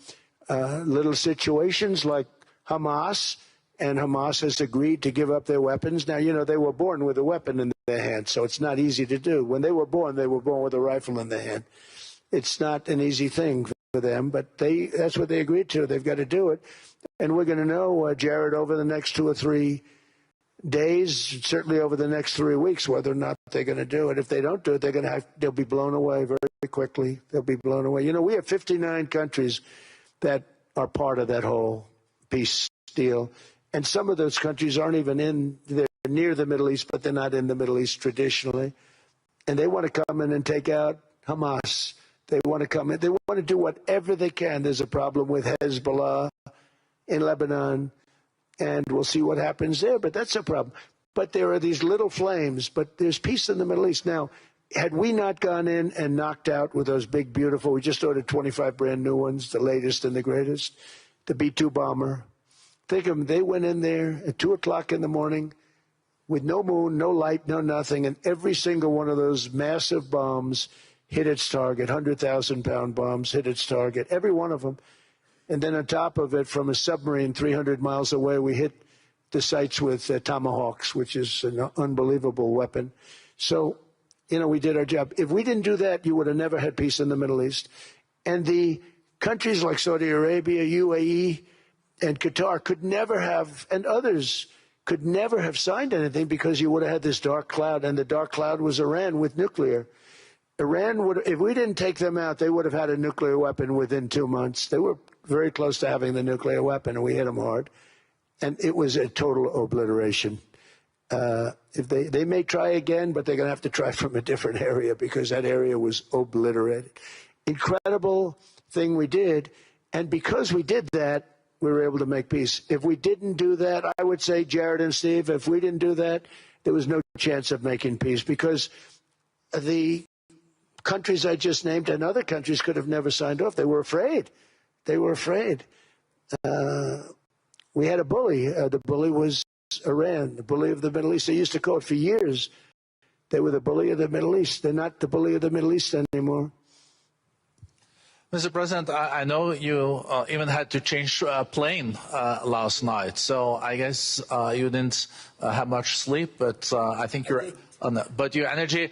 little situations like Hamas, and Hamas has agreed to give up their weapons. Now, they were born with a weapon in their hand, so it's not easy to do. When they were born with a rifle in their hand. It's not an easy thing for them, but that's what they agreed to. They've got to do it. And we're going to know, Jared, over the next 2 or 3 days, certainly over the next 3 weeks, whether or not they're going to do it. If they don't do it, they'll be blown away very quickly. They'll be blown away. We have 59 countries that are part of that whole peace deal. And some of those countries aren't even they're near the Middle East, but they're not in the Middle East traditionally. And they want to come in and take out Hamas. They want to come in. They want to do whatever they can. There's a problem with Hezbollah in Lebanon. And we'll see what happens there, but that's a problem. But there are these little flames, but there's peace in the Middle East. Now, had we not gone in and knocked out with those big, beautiful, we just ordered 25 brand new ones, the latest and the greatest, the B-2 bomber. Think of them, they went in there at 2 o'clock in the morning with no moon, no light, no nothing, and every single one of those massive bombs hit its target, 100,000-pound bombs hit its target, every one of them. And then on top of it, from a submarine 300 miles away, we hit the sites with tomahawks, which is an unbelievable weapon. So, we did our job. If we didn't do that, you would have never had peace in the Middle East. And the countries like Saudi Arabia, UAE, and Qatar could never have, and others could never have signed anything because you would have had this dark cloud, and the dark cloud was Iran with nuclear. Iran would, if we didn't take them out, they would have had a nuclear weapon within 2 months. They were very close to having the nuclear weapon, and we hit them hard. And it was a total obliteration. If they may try again, but they're going to have to try from a different area because that area was obliterated. Incredible thing we did, and because we did that, we were able to make peace. If we didn't do that, I would say, Jared and Steve, if we didn't do that, there was no chance of making peace because the countries I just named and other countries could have never signed off. They were afraid. They were afraid. We had a bully. The bully was Iran, the bully of the Middle East. They used to call it for years. They were the bully of the Middle East. They're not the bully of the Middle East anymore. Mr. President, I know you even had to change a plane last night, so I guess you didn't have much sleep, but I think you're... But your energy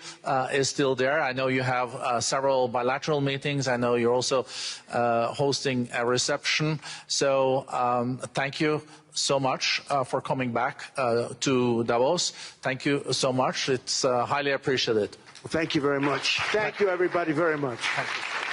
is still there. I know you have several bilateral meetings. I know you're also hosting a reception. So thank you so much for coming back to Davos. Thank you so much. It's highly appreciated. Well, thank you very much. Thank you, everybody, very much. Thank you.